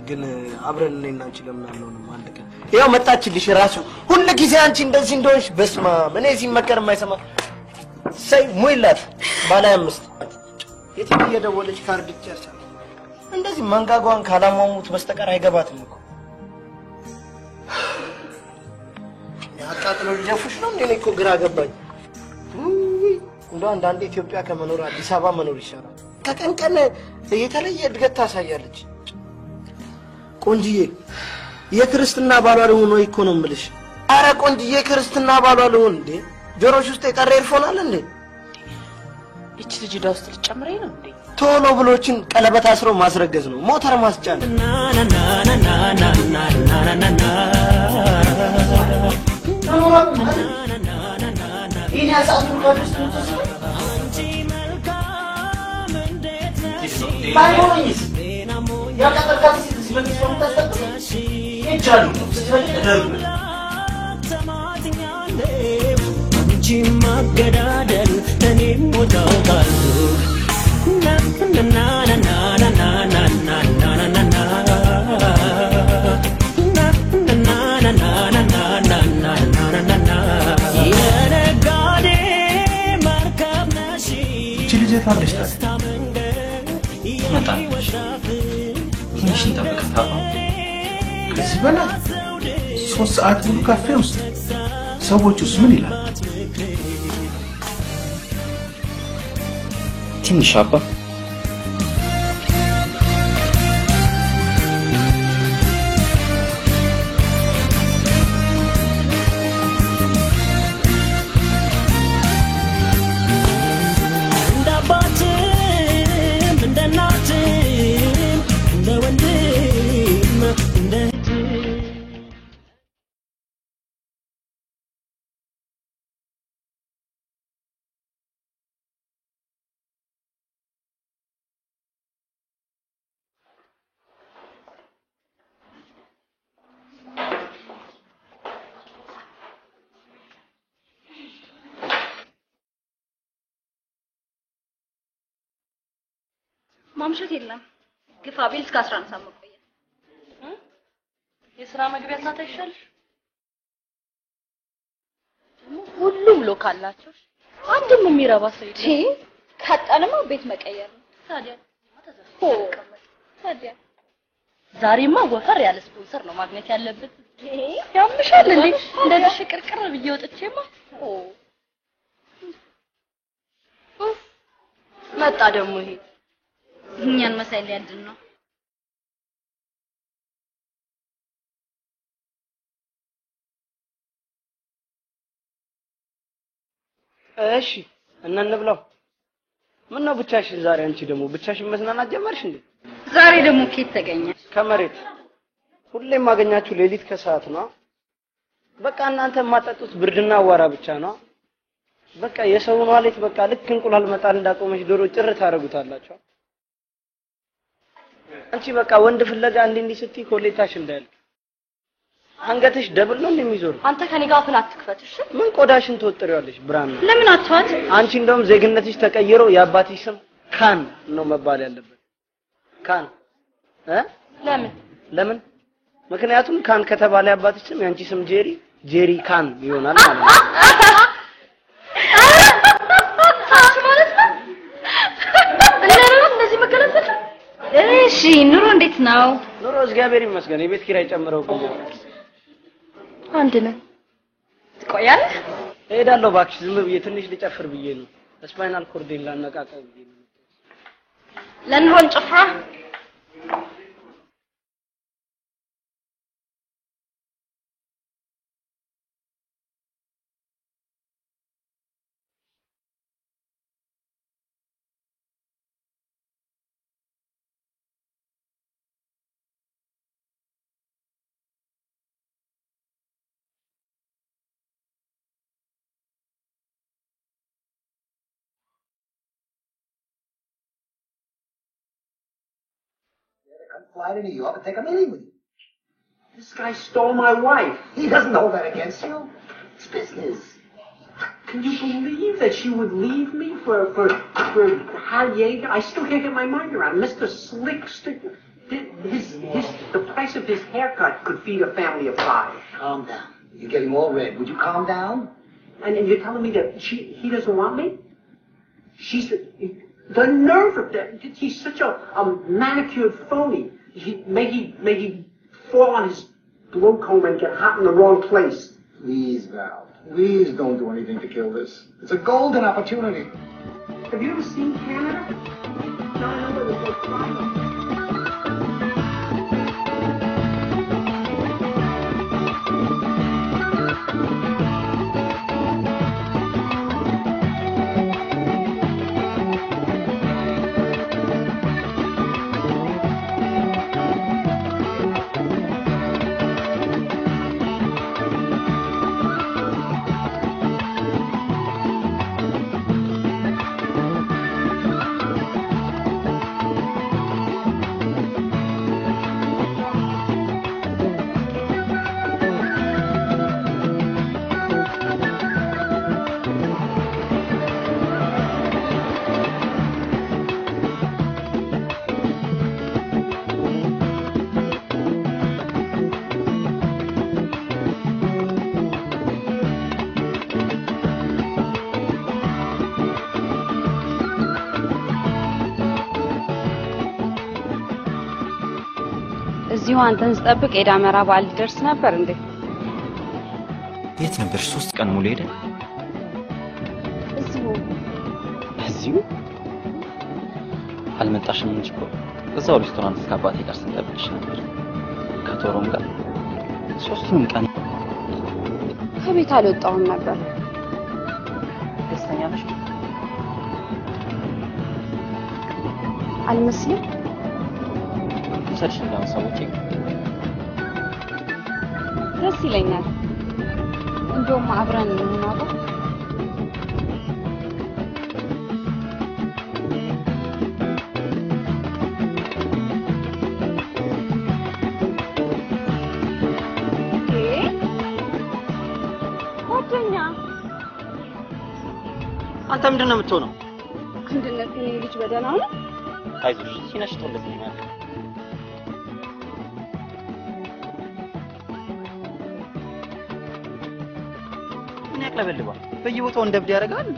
ግን አብረን እኔና አንቺ ለምን አልሆንም? አንድ ቀን ያው መጣችልሽ ራሱ ሁሉ ጊዜ አንቺ እንደዚህ እንደሆንሽ በስማ እኔ ሲመከር የማይሰማ ሰይ ሙይላት ባለ 5 የት እየደወለች ካርድ ይጨርሳል። እንደዚህ መንጋጓን ካላሟሙት በስተቀር አይገባትም እኮ። ያጣጥለው ሊደፉሽ ነው እንዴ? እኮ ግራ ገባኝ። እንደው አንዳንዴ ኢትዮጵያ ከመኖር አዲስ አበባ መኖር ይሻላል። ከቀን ቀን የተለየ እድገት ታሳያለች። ቆንጂዬ የክርስትና ባሏ ልሁን ወይ እኮ ነው የምልሽ። አረ ቆንጂዬ ክርስትና ባሏ ልሁን እንዴ? ጆሮሽ ውስጥ የቀረ ኤርፎን አለ እንዴ? እቺ ልጅ ዳ ውስጥ ልጨምረኝ ነው እንዴ? ቶሎ ብሎችን ቀለበት አስሮ ማስረገዝ ነው፣ ሞተር ማስጫን። ማገዳደል እኔም ሞታውቃለሁ የነጋዴ የታለች ታዲያ? መጣለች። ትንሽ እንጠብቃት አባ። ከዚህ በላይ 3 ሰዓት ሙሉ ካፌ ውስጥ ሰዎቹስ ምን ይላል? ትንሽ አባ ማምሸት የለም ግፋ ቢል እስከ 11 ሰዓት መቆየት የሥራ መግቢያ ሰዓት አይሻልሽ? ሁሉም ሎክ አላቸው። አንድም የሚረባ ሰው የለም። ካጣንማ ቤት መቀየር ነው። ታዲያ ዛሬማ ወፈር ያለ ስፖንሰር ነው ማግኘት ያለበት። ያምሻል እንዴ? እንደዚህ ሽቅርቅር ብዬ ወጥቼማ መጣ ደግሞ ይሄ እኛን መሳይ ሊያድን ነው። እሺ እና እንብላው። ምን ነው ብቻሽን ዛሬ? አንቺ ደግሞ ብቻሽን መዝናናት ጀመርሽ እንዴ? ዛሬ ደግሞ ኬት ተገኘ? ከመሬት ሁሌም ማገኛችሁ ሌሊት ከሰዓት ነው። በቃ እናንተ የማጠጡት ብርድና አዋራ ብቻ ነው። በቃ የሰውን ዋሌት በቃ ልክ እንቁላል መጣል እንዳቆመች ዶሮ ጭር ታረጉታላችሁ። አንቺ በቃ ወንድ ፍለጋ እንዲህ ስትይ ኮሌታሽ እንዳያልቅ አንገትሽ ደብል ነው እንደሚዞር። አንተ ከኔ ጋር አፍን አትክፈትሽ። ምን ቆዳሽን ትወጥሪዋለሽ? ብራና ለምን አትዋት? አንቺ እንደውም ዜግነትሽ ተቀይሮ የአባትሽ ስም ካን ነው መባል ያለበት። ካን ለምን? ምክንያቱም ካን ከተባለ የአባትሽ ስም ያንቺ ስም ጄሪ ካን ይሆናል ማለት ነው። እሺ ኑሮ እንዴት ነው? ኑሮ እግዚአብሔር ይመስገን። የቤት ኪራይ ጨምረው ቆሞ አንድ ነው። ትቆያለህ? እሄዳለሁ እባክሽ። ዝም ብዬ ትንሽ ልጨፍር ብዬ ነው። ስፓይናል ኮርዴን ላነቃቀው ብዬ ነው። ለንሆን ጭፍራ Fly to New York and take a meeting with you. This guy stole my wife. He doesn't hold that against you. It's business. Can you believe that she would leave me for Hal Yeager? I still can't get my mind around. Mr. Slickster, the price of his haircut could feed a family of 5. Calm down. You're getting all red. Would you calm down? And you're telling me that he doesn't want me? She's the nerve of that. He's such a manicured phony. May he fall on his blow comb and get hot in the wrong place. Please, Val. Please don't do anything to kill this. It's a golden opportunity. Have you ever seen Canada? No, but it's like flying. እዚሁ አንተን ስጠብቅ የዳመራ በዓል ደርስ ነበር እንዴ? የት ነበር? 3 ቀን ሙሉ ሄደ። እዚሁ አልመጣሽም እንጂ እኮ እዛው ሬስቶራንት ከአባቴ ጋር ስንጠብቅሽ ነበር። ከቶሮም ጋር 3ቱንም ቀን ከቤት አልወጣሁም ነበር። ደስተኛ ነሽ? አልመስልም? ሰልሽ እንዳው ሰዎች ደስ ይለኛል። እንደውም አብረን እንሆናለን። አንተ ምንድነው የምትሆነው? አንድነት የኔ ልጅ በደህና ነው? አይዞሽ ሲነሽቶለት ነው ያለው። ምን ያቅለበልባል? በየቦታው እንደብድ ያደርጋል።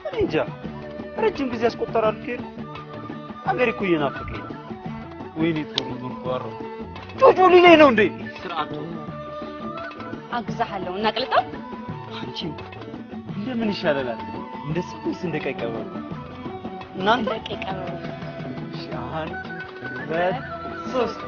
እኔ እንጃ ረጅም ጊዜ ያስቆጠራል። ከሄድ አገሬ እኮ እየናፈቀኝ ነው። ወይኔ ቶሎ ዞርቷል። ጆጆ ሊሌ ነው እንዴ? ስርዓቱ አግዛሃለሁ እናቅልጣው። አንቺ እንደምን ይሻላል? እንደ ሰውስ እንደቀቀበው እናንተ ቀቀበው ሻን በሶስት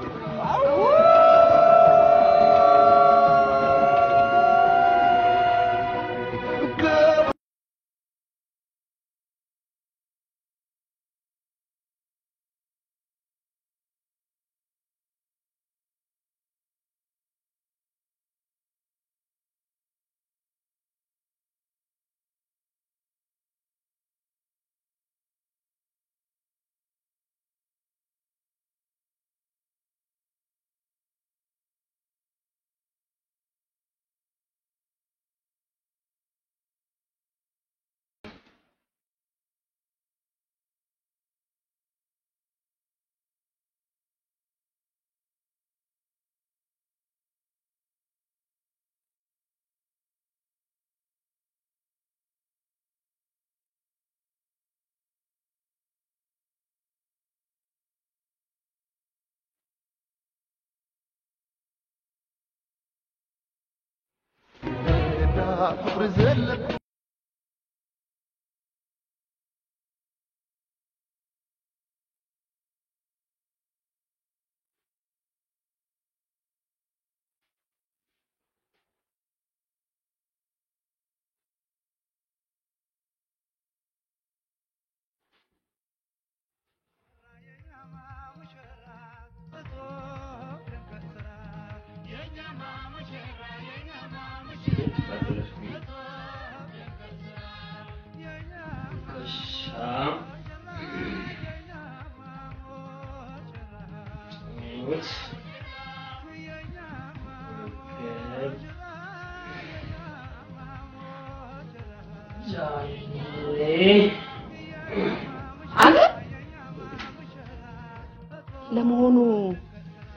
ለመሆኑ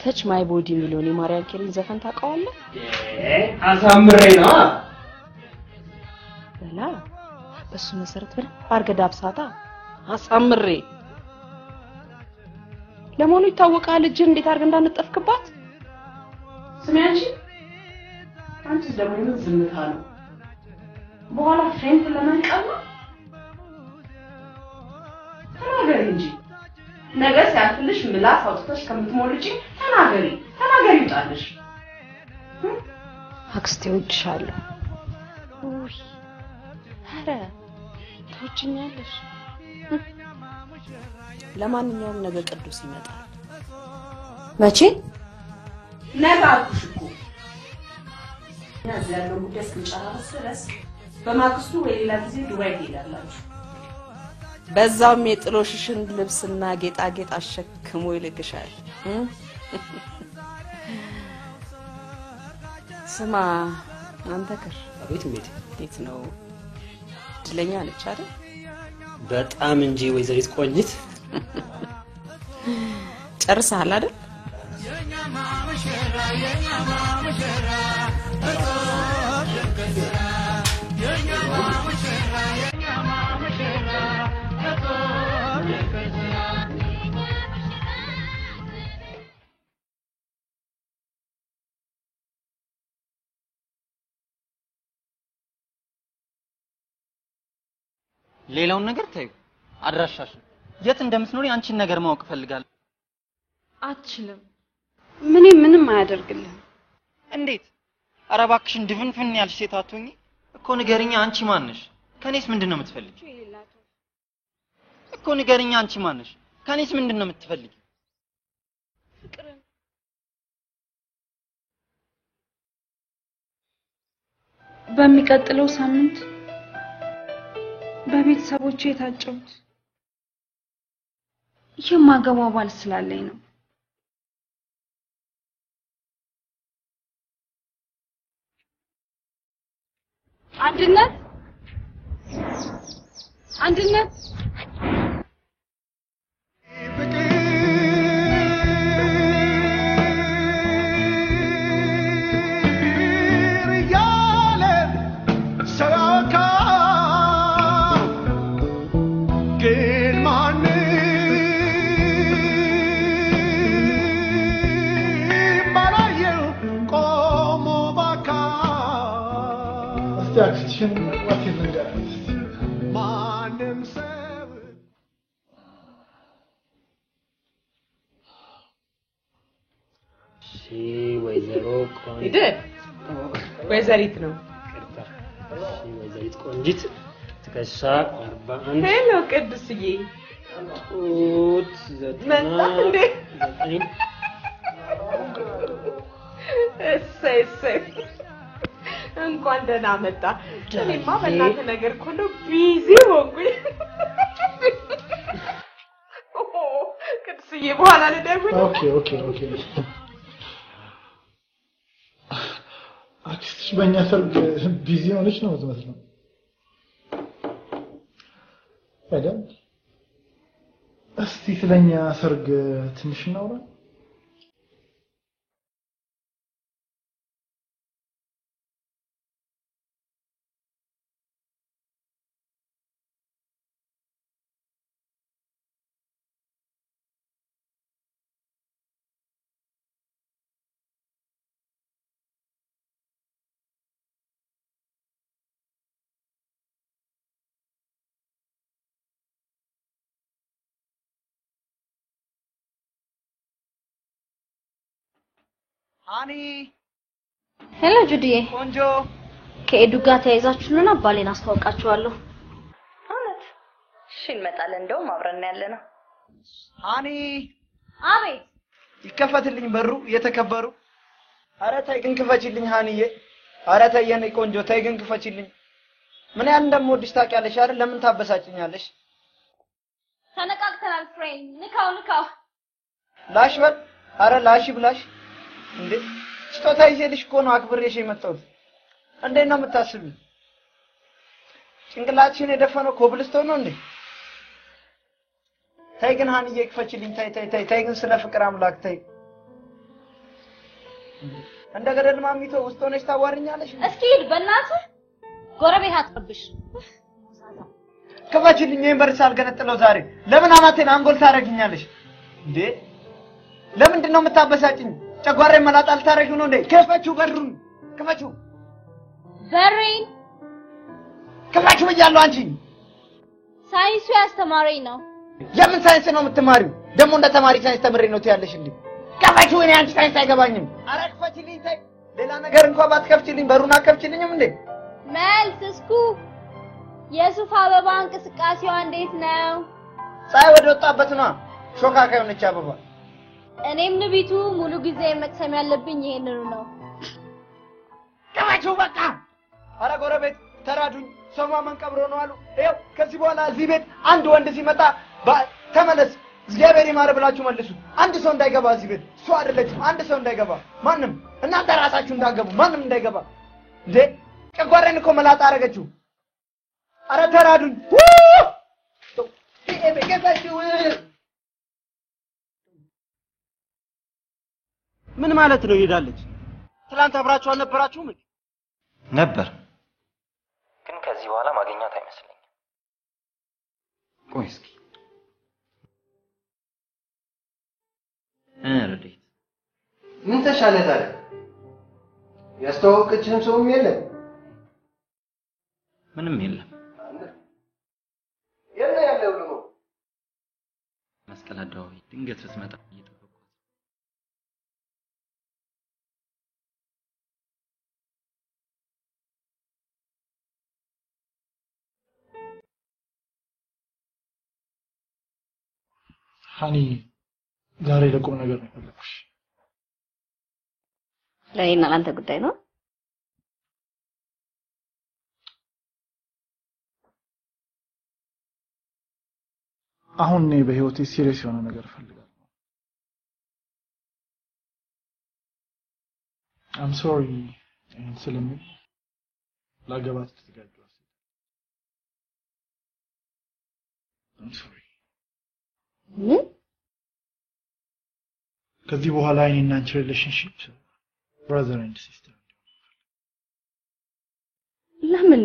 ተች ማይ ቦዲ ሚሊዮን የማርያም ኬሪን ዘፈን ታውቀዋለህ? አሳምሬ ነው በላ በሱ መሰረት በደንብ አድርገህ ዳብሳታ። አሳምሬ ለመሆኑ ይታወቃል እጅ እንዴት አድርገህ እንዳነጠፍክባት? ስሚ አንቺ ደግሞ ምን ዝምታ ነው? በኋላ ፌንት ለመንቀል ነው? ተናገሪ እንጂ ነገር ሲያልፍልሽ ምላስ አውጥተሽ ከምትሞልጪ ተናገሪ ይውጣልሽ። አክስቴ እወድሻለሁ። ኡይ ኧረ ትወጂኛለሽ። ለማንኛውም ነገ ቅዱስ ይመጣል። መቼ? ነገ አልኩሽ እኮ። እዚህ ያለው ጉዳይ እስክንጨርስ ድረስ በማግስቱ ወይ ሌላ ጊዜ ዱባይ ትሄዳላችሁ። በዛውም የጥሎሽሽን ልብስና ጌጣጌጥ አሸክሞ ይልክሻል። ስማ አንተ ከር አቤት ሜት እንዴት ነው? ድለኛ ነች አይደል? በጣም እንጂ ወይዘሪት ቆንጅት ጨርሰሃል አይደል? ሌላውን ነገር ታዩ አድራሻሽ የት እንደምትኖሪ አንቺን ነገር ማወቅ ፈልጋለሁ አትችልም ምንም አያደርግልህም እንዴት ኧረ እባክሽን ድፍንፍን ያልሽ ሴት አትሁኚ እኮ ንገሪኛ አንቺ ማን ነሽ ከኔስ ምንድነው የምትፈልጊው እኮ ንገሪኛ አንቺ ማን ነሽ ከኔስ ምንድነው የምትፈልጊው ፍቅር በሚቀጥለው ሳምንት በቤተሰቦቼ የታጨሁት የማገባው ባል ስላለኝ ነው አንድነት አክሽን what is it ማንም ሰው ወይዘሮ ቆንጂት ወይዘሪት ነው ወይዘሪት ቆንጂት ትከሻ 41 ሄሎ ቅዱስዬ ጡት 99 እሰይ እንኳን ደህና መጣ እኔማ በእናንተ ነገር እኮ ነው ቢዚ ሆንኩኝ ቅዱስዬ በኋላ ልደውል ኦኬ አክስትሽ በእኛ ሰርግ ቢዚ ሆነች ነው የምትመስለው በደንብ እስቲ ስለኛ ሰርግ ትንሽ እናውራ ሃኒ ሄሎ ጁዲዬ ቆንጆ ከኤዱ ጋር ተያይዛችሁና ባሌን አስተዋውቃችኋለሁ እውነት እሺ እንመጣለን እንደውም አብረን ያለነው ሃኒ አቤት ይከፈትልኝ በሩ የተከበሩ አረ ታይ ግን ክፈችልኝ ሃኒዬ አረ ታይ የኔ ቆንጆ ታይ ግን ክፈችልኝ ምን ያን እንደምወድሽ ታውቂያለሽ አይደል ለምን ታበሳጭኛለሽ ተነቃቅተናል ፍሬንድ ንካው ላሽ በል አረ ላሽ ብላሽ እንዴ ስጦታ ይዤልሽ እኮ ነው አክብሬሽ የመጣሁት እንዴት ነው የምታስቢው ጭንቅላትሽን የደፈነው ኮብልስቶን ነው እንዴ ታይ ግን ሃኒዬ ክፈችልኝ ታይ ግን ስለ ፍቅር አምላክ ታይ እንደ ገደል ማሚቶ ውስጥ ሆነሽ ታዋርኛለሽ እስኪ ሂድ በእናትህ ጎረቤት አትረብሽ ክፈችልኝ ይሄን በር ሳልገነጥለው ዛሬ ለምን አናቴን አንጎል ታረግኛለሽ እንዴ ለምንድን ነው የምታበሳጭኝ ጨጓራዬ መላጣ ልታረጊው ነው እንዴ ከፈችው በሩን ከፈችው በሬን ከፈችው ብያለሁ አንቺ ሳይንሱ ያስተማረኝ ነው የምን ሳይንስ ነው የምትማሪው ደግሞ እንደ ተማሪ ሳይንስ ተምሬ ነው ትያለሽ እንዴ ከፈችው እኔ አንቺ ሳይንስ አይገባኝም አረ ከፈችልኝ ታይ ሌላ ነገር እንኳን ባትከፍችልኝ በሩን አከፍችልኝም እንዴ መልስ እስኩ የሱፍ አበባ እንቅስቃሴዋ እንዴት ነው ፀሐይ ወደ ወጣበት ነው ሾካካ የሆነች አበባ እኔም ንቢቱ ሙሉ ጊዜ መቅሰም ያለብኝ ይሄንን ነው ከማቹ በቃ አረ ጎረቤት ተራዱኝ ሰው ማመን ቀብሮ ነው አሉ ይኸው ከዚህ በኋላ እዚህ ቤት አንድ ወንድ ሲመጣ ተመለስ እግዚአብሔር ይማር ብላችሁ መልሱ አንድ ሰው እንዳይገባ እዚህ ቤት እሱ አይደለችም አንድ ሰው እንዳይገባ ማንም እናንተ ራሳችሁ እንዳገቡ ማንም እንዳይገባ እንዴ ጨጓራዬን እኮ መላጣ አረገችው አረ ተራዱኝ ምን ማለት ነው ሄዳለች ትላንት አብራችሁ አልነበራችሁም ነበር ግን ከዚህ በኋላ ማግኘት አይመስለኝም ቆይ እስኪ ረዴት ምን ተሻለ ታዲያ ያስተዋወቀችህም ሰውም የለም ምንም የለም ድንገት ስትመጣ እየጠበቅኳት ሃኒ ዛሬ ለቁም ነገር ነው የፈለኩሽ። ለእኔና ለአንተ ጉዳይ ነው? አሁን እኔ በህይወቴ ሲሪየስ የሆነ ነገር እፈልጋለሁ። I'm sorry ስለምን ላገባት ተዘጋጅቷል። I'm sorry ከዚህ በኋላ እኔና አንቺ ሪሌሽንሺፕ brother and sister ለምን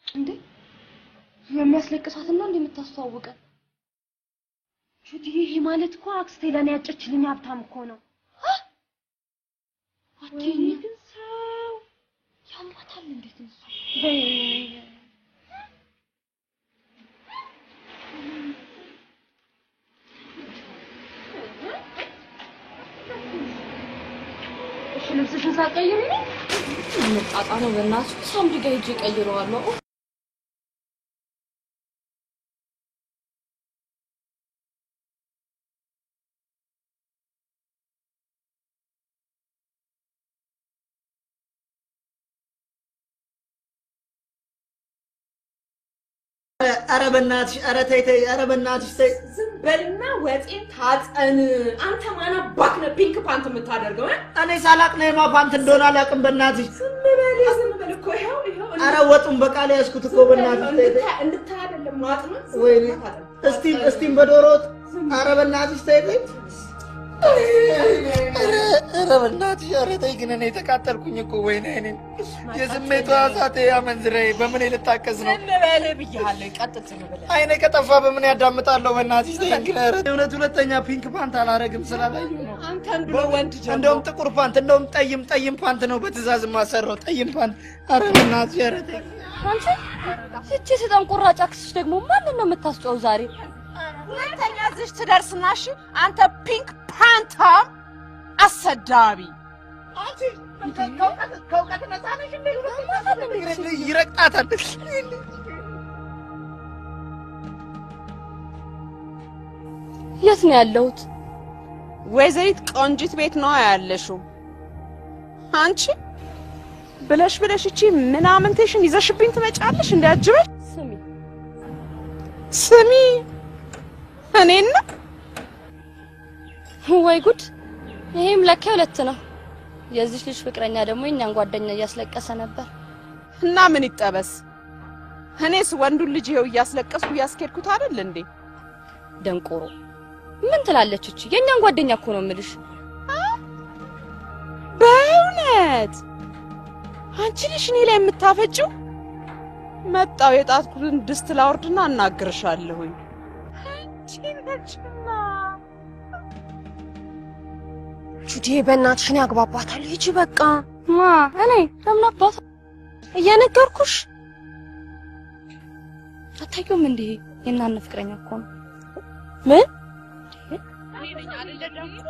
እንዴ የሚያስለቅሳትና እንደምታስተዋውቀን ቹቲ ይሄ ማለት እኮ አክስቴ ለኔ ያጨችልኝ ሀብታም እኮ ነው። አትይኝ ግን ሰው ያማታል እንዴት ነው? እሺ ልብስሽን ሳትቀይሪ መጣጣ ነው በእናትሽ ሳምዲ ጋር ሂጅ ቀይረዋለሁ። ኧረ በእናትሽ ኧረ ተይ ተይ ኧረ በእናትሽ ተይ ዝም በልና ወጤን ታጠን። አንተ ማን አባክ ነህ ፒንክ ፓንት የምታደርገው? እኔ ሳላቅ ነው የማ ፓንት እንደሆነ አላውቅም። በእናትሽ ዝም በል እኮ ይኸው ኧረ ወጡን በቃ ላይ ያዝኩት እኮ በእናትሽ ተይ እንድታይ አይደለም ማጥመን። ወይኔ እስቲም በዶሮ ወጥ ኧረ በእናትሽ ተይ ተይ ኧረ በእናትሽ ኧረ ተይ ግን እኔ ተቃጠልኩኝ እኮ ወይኔ እኔ የስሜቷ እሳት ያመንዝረኝ በምን ልታቀስ ነው? ዝም በል ብያለሁ። ቀጥል ዝም በል። አይኔ ከጠፋ በምን ያዳምጣለሁ? በእናትሽ ተይ ግን ኧረ ሁለተኛ ፒንክ ፓንት አላረግም ስላላየሁ ነው። አንተ እንደ ወንድ ጀምሮ እንደውም ጥቁር ፓንት እንደውም ጠይም ፓንት ነው በትዕዛዝ የማሰራው ጠይም ፓንት። ኧረ በእናትሽ ኧረ ተይ አንቺ እቺ ሰጣም ቁራጭ አክስሽ ደግሞ ማንን ነው የምታስጨው ዛሬ? ሁለተኛ እዚህ ትደርስና እሺ አንተ ፒንክ ፓንታ አሰዳቢ አንቺ ከእውቀት ነፃ ነሽ እንዴ? ይረግጣታል። የት ነው ያለሁት? ወይዘሪት ቆንጂት ቤት ነው ያለሽው። አንቺ ብለሽ እቺ ምናምንቴሽን ይዘሽብኝ ትመጫለሽ እንዲያጅበሽ። ስሚ እኔና ወይ ጉድ! ይሄም ለካ ሁለት ነው። የዚህ ልጅ ፍቅረኛ ደግሞ የኛን ጓደኛ እያስለቀሰ ነበር። እና ምን ይጠበስ? እኔስ ወንዱን ልጅ ይሄው እያስለቀስኩ እያስኬድኩት አይደል እንዴ? ደንቆሮ ምን ትላለች እቺ? የኛን ጓደኛ እኮ ነው የምልሽ። በእውነት አንቺ ነሽ እኔ ላይ የምታፈጪው? መጣው የጣትኩትን ድስት ላውርድና እናግርሻለሁኝ። አንቺ ነሽና ቹቲ በእናትሽ ነው ያግባባታል። ሂጂ በቃ። ማ እኔ ለምን አባታ እየነገርኩሽ አታውቂውም እንዴ? የናነ ፍቅረኛ እኮ ነው። ምን እኔ ነኝ አይደለ ደንቆ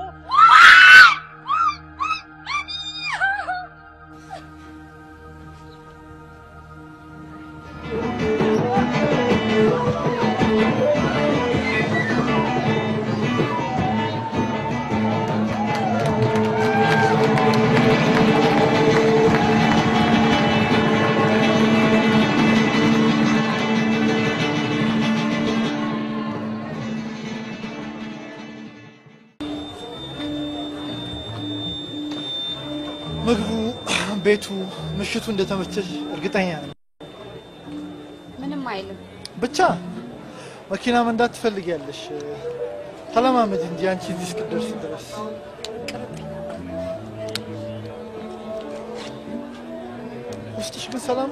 ምግቡ፣ ቤቱ፣ ምሽቱ እንደተመቸሽ እርግጠኛ ነኝ። ምንም አይልም። ብቻ መኪና መንዳት ትፈልጊያለሽ። ተለማመጂ እንጂ አንቺ እዚህ እስክትደርሺ ድረስ። ውስጥሽ ግን ሰላም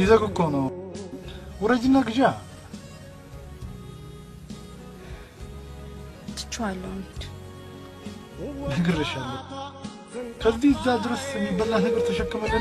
ይዘግ እኮ ነው ወረጅና ግዣ ትቻለሁ ነግሬሻለሁ ከዚህ እዛ ድረስ የሚበላ ነገር ተሸክመን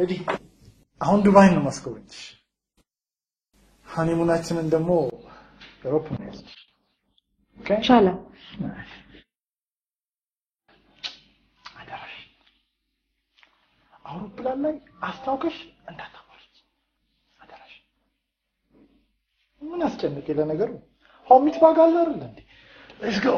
ኤዲ አሁን ዱባይ ነው ማስቆብልሽ ሃኒሙናችንን ደግሞ ዩሮፕ ነው ያዝሽ ኦኬ ሻላ አዳራሽ አውሮፕላን ላይ አስታውቀሽ እንዳታወርጂ አዳራሽ ምን አስጨነቀ ለነገሩ ሆሚት ባጋለ አይደል እንዴ ሌትስ ጎ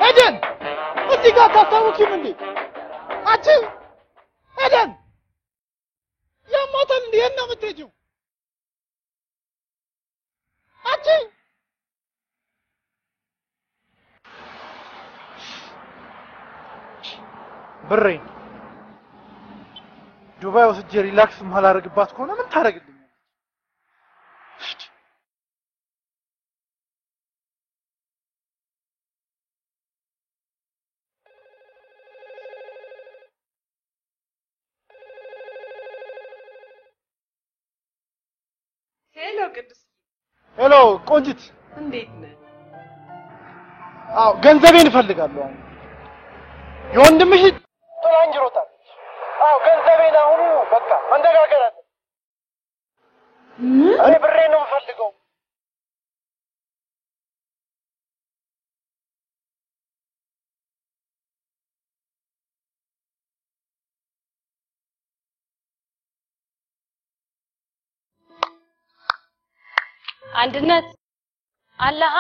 ኤደን እዚህ ጋር ታታውቂም እንዴ አንቺ ኤደን ያማታል እንዴ እና የምትሄጂው አንቺ ብሬን ዱባይ ወስጄ ሪላክስ ማላረግባት ከሆነ ምን ታረግልኝ ሄሎ ቅዱስ ሄሎ ቆንጂት እንዴት ነህ አው ገንዘቤን እፈልጋለሁ የወንድምሽ ጥላኝ ሮጣል አው ገንዘቤን አሁን በቃ መንደጋገር አለ እኔ ብሬን ነው የምፈልገው አንድነት አለሃ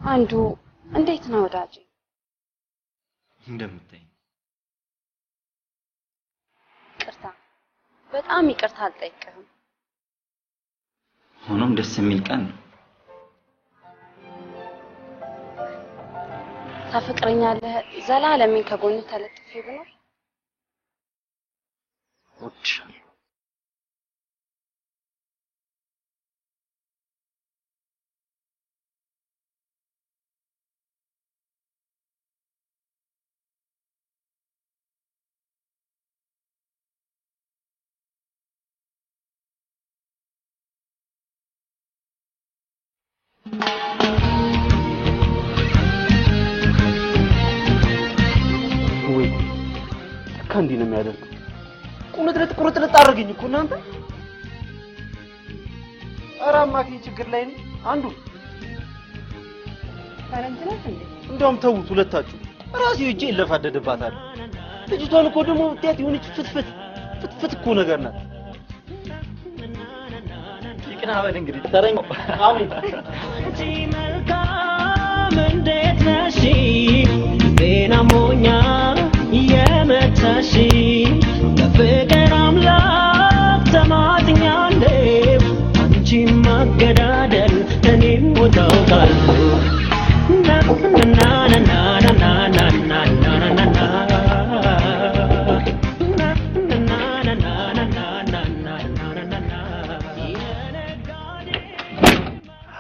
አንዱ እንዴት ነው ወዳጄ? እንደምታይ ይቅርታ፣ በጣም ይቅርታ አልጠይቅህም። ሆኖም ደስ የሚል ቀን ነው። ታፈቅረኛለህ? ዘላለምን ከጎንህ ተለጥፌ ብኖር እወድሻለሁ። ወይ ከንዲ ነው የሚያደርገው። ቁርጥርጥ አድርገኝ እኮ እናንተ። ኧረ አማኪ ችግር ላይ ነኝ። አንዱ ታረንትነት እንዴ? እንደውም ተውት ሁለታችሁ። ራሴው እጄ ይለፋደድባታል። ልጅቷን እኮ ደግሞ ብትያት የሆነች ፍትፍት እኮ ነገር ናት። ይቅና በል እንግዲህ ተረኛው። አሜን። እንዴት ነሽ ልቤን አሞኛ የመታሽ በፍቅር አምላክ ተማጥኛለሁ አንቺን ማገዳደል እኔም ሞታው ካልኩ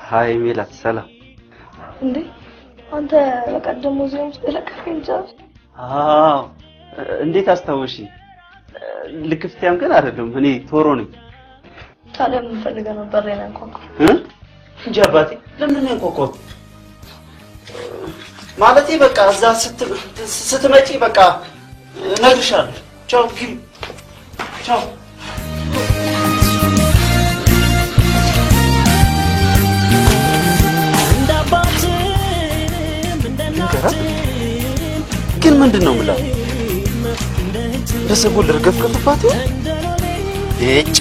ሃይ ሜላት ሰላም። እንዴ አንተ በቀደም ሙዚየም ውስጥ ለቀቀኝ ጃዝ? አዎ እንዴት አስታወሺ? ልክፍቲያም ግን አይደለም እኔ ቶሮ ነኝ። ታዲያ ምን ፈልገህ ነበር ላይ አንኳኳ? እንጂ አባቴ ለምን ነው ያንኳኳው? ማለቴ በቃ እዛ ስትመጪ በቃ እነግርሻለሁ። ቻው ግቢ። ቻው ግን ምንድነው የምለው? ለሰጎል ልርገፍገፍባት እጭ